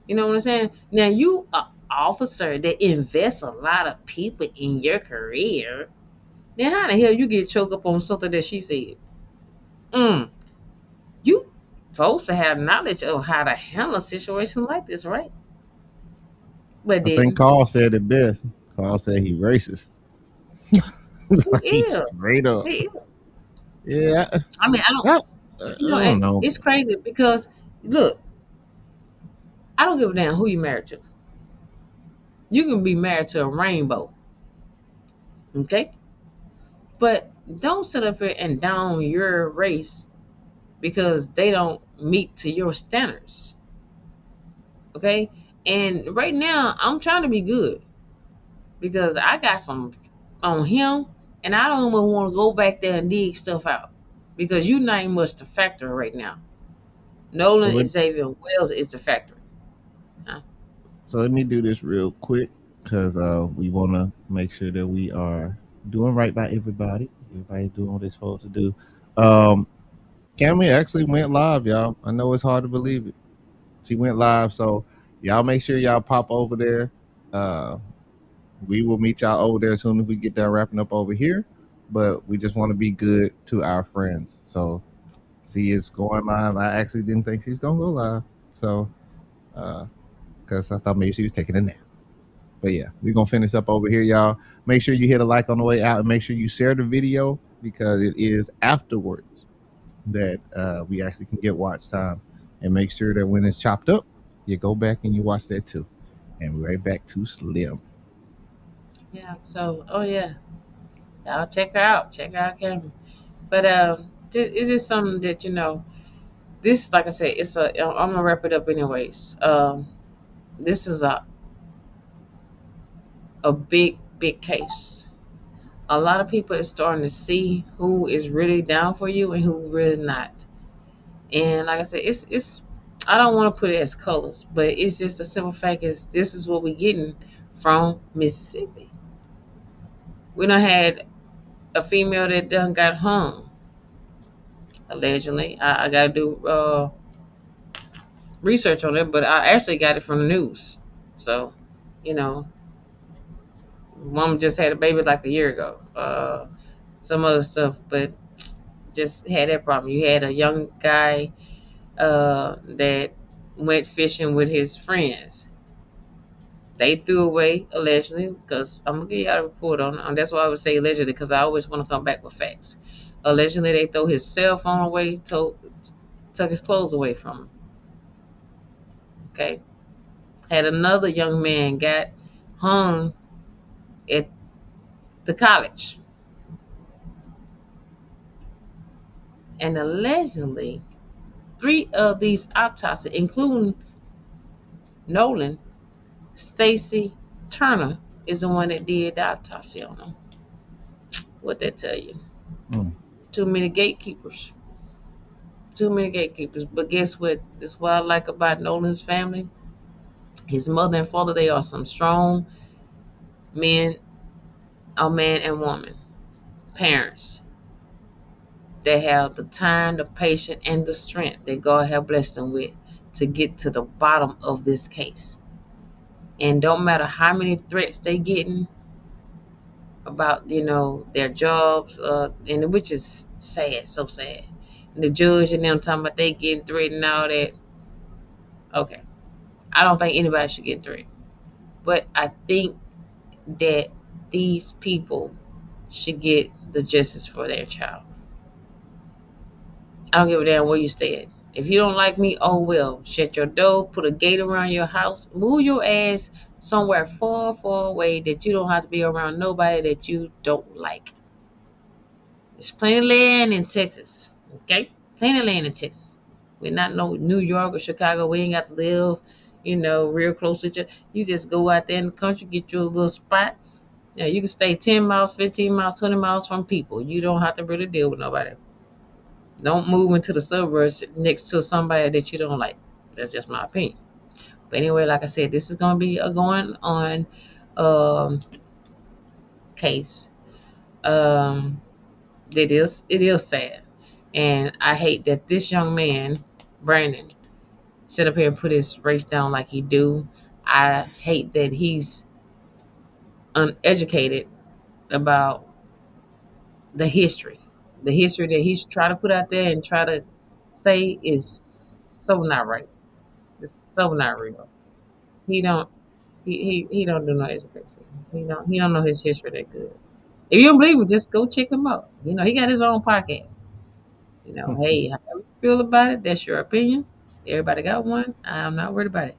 Speaker 6: You know what I'm saying? Now you a officer that invests a lot of people in your career. Then how the hell you get choked up on something that she said? Mm. You supposed to have knowledge of how to handle a situation like this, right? But
Speaker 1: I think
Speaker 6: didn't.
Speaker 1: Carl said it best. Carl said he racist.
Speaker 6: He
Speaker 1: Like
Speaker 6: is.
Speaker 1: straight up.
Speaker 6: He is.
Speaker 1: Yeah.
Speaker 6: I mean, I don't.
Speaker 1: Well, I don't know.
Speaker 6: It's crazy because look, I don't give a damn who you married to. You can be married to a rainbow, okay? But don't sit up here and down your race because they don't meet to your standards, okay? And right now, I'm trying to be good because I got some on him, and I don't even want to go back there and dig stuff out because you not even much the factor right now.
Speaker 1: So
Speaker 6: Nolan
Speaker 1: let,
Speaker 6: Xavier Wells is the factor. Huh?
Speaker 1: so let me do this real quick because we want to make sure that we are doing right by everybody. Everybody doing what they're supposed to do. Um, Cammy actually went live, y'all. I know it's hard to believe it. She went live, so y'all make sure y'all pop over there. Uh, we will meet y'all over there as soon as we get done wrapping up over here. But we just want to be good to our friends. So she is going live. I actually didn't think she was gonna go live. So because I thought maybe she was taking a nap. But yeah, we're gonna finish up over here, y'all. Make sure you hit a like on the way out and make sure you share the video because it is afterwards that we actually can get watch time. And make sure that when it's chopped up, you go back and you watch that too. And we're right back to Slym.
Speaker 6: Yeah. So, oh yeah, y'all check her out. Check out Cameron. But is this something that This, like I said, it's a. I'm gonna wrap it up anyways. This is a big case. A lot of people are starting to see who is really down for you and who really not. And like I said, it's. I don't want to put it as colors, but it's just a simple fact is this is what we're getting from Mississippi. We done had a female that done got hung allegedly. I got to do research on it, but I actually got it from the news. So, you know, mom just had a baby like a year ago. Some other stuff, but just had that problem. You had a young guy that went fishing with his friends. They threw away allegedly because I'm gonna give y'all a report on. That's why I would say allegedly because I always want to come back with facts. Allegedly, they throw his cell phone away, took his clothes away from him. Okay, had another young man got hung at the college, and allegedly, three of these autopsies, including Nolan, Stacy Turner, is the one that did the autopsy on him. What that tell you?
Speaker 1: Mm.
Speaker 6: Too many gatekeepers. Too many gatekeepers. But guess what? That's what I like about Nolan's family. His mother and father, they are some strong men, a man and woman, parents. They have the time, the patience, and the strength that God have blessed them with to get to the bottom of this case. And don't matter how many threats they getting about, their jobs, and which is sad, so sad. And the judge and them talking about they getting threatened and all that. Okay, I don't think anybody should get threatened, but I think that these people should get the justice for their child. I don't give a damn where you stay at. If you don't like me, oh well. Shut your door, put a gate around your house, move your ass somewhere far, far away that you don't have to be around nobody that you don't like. There's plenty of land in Texas, okay? Plenty of land in Texas. We're not no New York or Chicago. We ain't got to live, real close to each other. You just go out there in the country, get you a little spot. Yeah, you can stay 10 miles, 15 miles, 20 miles from people. You don't have to really deal with nobody. Don't move into the suburbs next to somebody that you don't like. That's just my opinion. But anyway, like I said, this is gonna be a going on case. Um, it is sad, and I hate that this young man, Brandon, sit up here and put his race down like he do. I hate that he's uneducated about the history that he's trying to put out there and try to say is so not right. It's so not real. He don't he don't do no education. He don't know his history that good. If you don't believe me, just go check him out. He got his own podcast. Hey, however you feel about it, that's your opinion. Everybody got one. I'm not worried about it.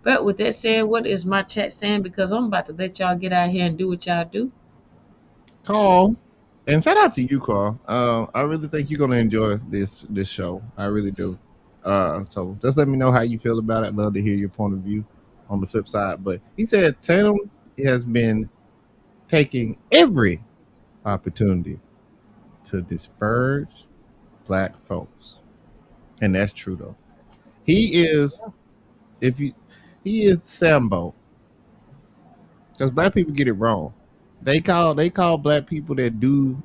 Speaker 6: But with that said, what is my chat saying? Because I'm about to let y'all get out here and do what y'all do.
Speaker 1: Carl, and shout out to you, Carl. I really think you're gonna enjoy this show. I really do. So just let me know how you feel about it. I'd love to hear your point of view on the flip side. But he said Tatum has been taking every opportunity to disparage black folks, and that's true though. He is, if you, he is Sambo, because black people get it wrong. They call black people that do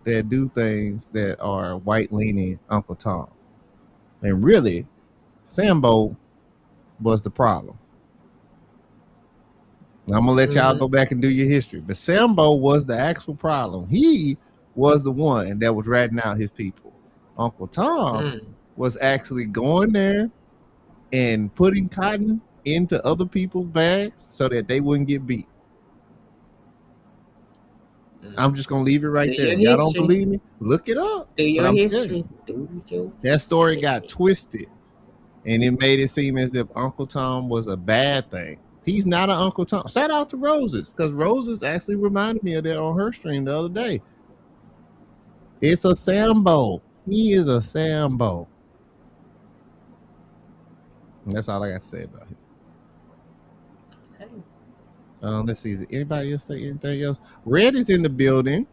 Speaker 1: things that are white leaning Uncle Tom. And really, Sambo was the problem. I'm gonna let y'all
Speaker 6: Mm-hmm.
Speaker 1: go back and do your history. But Sambo was the actual problem. He was the one that was ratting out his people. Uncle Tom
Speaker 6: Mm.
Speaker 1: was actually going there and putting cotton into other people's bags so that they wouldn't get beat.
Speaker 6: Mm.
Speaker 1: I'm just gonna leave it
Speaker 6: Do
Speaker 1: right there.
Speaker 6: your
Speaker 1: Y'all don't
Speaker 6: history.
Speaker 1: believe me? Look it up.
Speaker 6: Do
Speaker 1: But
Speaker 6: your
Speaker 1: I'm telling you,
Speaker 6: history. Do your
Speaker 1: that story
Speaker 6: history.
Speaker 1: got twisted and it made it seem as if Uncle Tom was a bad thing. He's not an Uncle Tom. Shout out to Roses, because Roses actually reminded me of that on her stream the other day. It's a Sambo. He is a Sambo. And that's all I got to say about him.
Speaker 6: Okay.
Speaker 1: Let's see. Is anybody else say anything else? Red is in the building.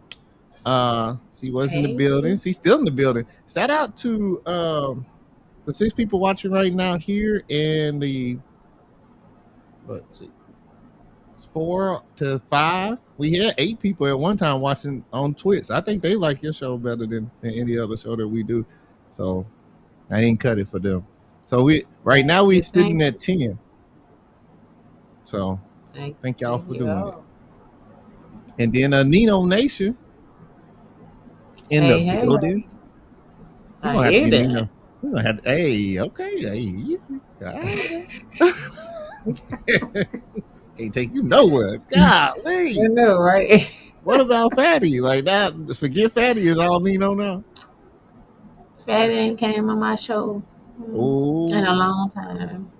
Speaker 1: She was in the
Speaker 6: Hey.
Speaker 1: building. She's still in the building. Shout out to the 6 people watching right now here and the let's see, 4 to 5. We had 8 people at one time watching on Twitch. I think they like your show better than any other show that we do. So I didn't cut it for them. So we right now we're sitting
Speaker 6: Thank
Speaker 1: at 10. So
Speaker 6: Thank,
Speaker 1: thank y'all
Speaker 6: thank
Speaker 1: for
Speaker 6: you
Speaker 1: doing it.
Speaker 6: all.
Speaker 1: And then Nino Nation in the
Speaker 6: Hey, hey.
Speaker 1: building. We're
Speaker 6: I
Speaker 1: gonna have to
Speaker 6: hear
Speaker 1: get
Speaker 6: that.
Speaker 1: Nino. We're gonna have to, hey, okay, hey, easy. All right. Can't take you nowhere.
Speaker 6: I
Speaker 1: Golly.
Speaker 6: know, right?
Speaker 1: What about Fatty? Like that, forget Fatty is all Nino now.
Speaker 6: Fatty ain't came on my show in a
Speaker 1: Oh,
Speaker 6: long time.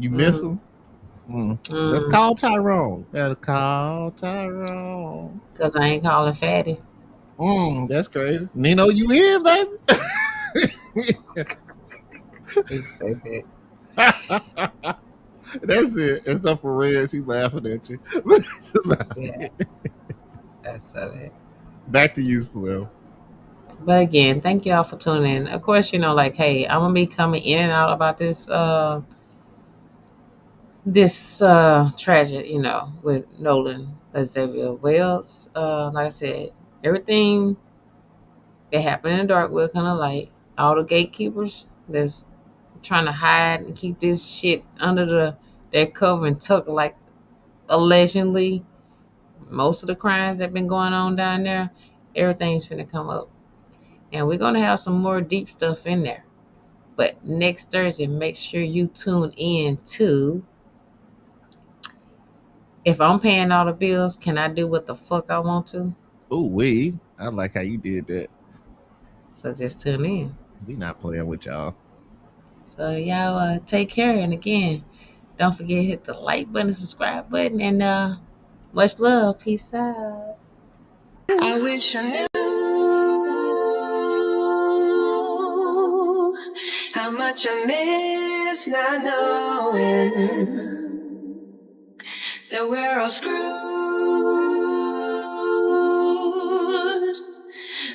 Speaker 1: you miss
Speaker 6: Mm,
Speaker 1: him? Let's
Speaker 6: mm.
Speaker 1: call Tyrone. Better call Tyrone.
Speaker 6: Cause I ain't calling Fatty.
Speaker 1: That's crazy. Nino, you in, baby?
Speaker 6: He said that.
Speaker 1: That's it. Except for Red, she's laughing at you. But that's about
Speaker 6: Yeah,
Speaker 1: it.
Speaker 6: that's it.
Speaker 1: Back to you, Slim.
Speaker 6: But again, thank y'all for tuning in. Of course, like, hey, I'm gonna be coming in and out about this tragic, with Nolan Xavier Wells. Like I said, everything that happened in the dark will come to light. All the gatekeepers that's trying to hide and keep this shit under their cover and tuck, like allegedly most of the crimes that been going on down there, everything's finna come up. And we're gonna have some more deep stuff in there. But next Thursday, make sure you tune in to If I'm paying all the bills, can I do what the fuck I want to?
Speaker 1: Ooh, I like how you did that.
Speaker 6: So just tune in.
Speaker 1: We not playing with y'all.
Speaker 6: So y'all take care, and again, don't forget to hit the like button, subscribe button, and much love. Peace out.
Speaker 5: I wish I knew how much I miss not knowing that we're all screwed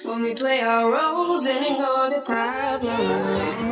Speaker 5: when we play our roles and ignore the problem.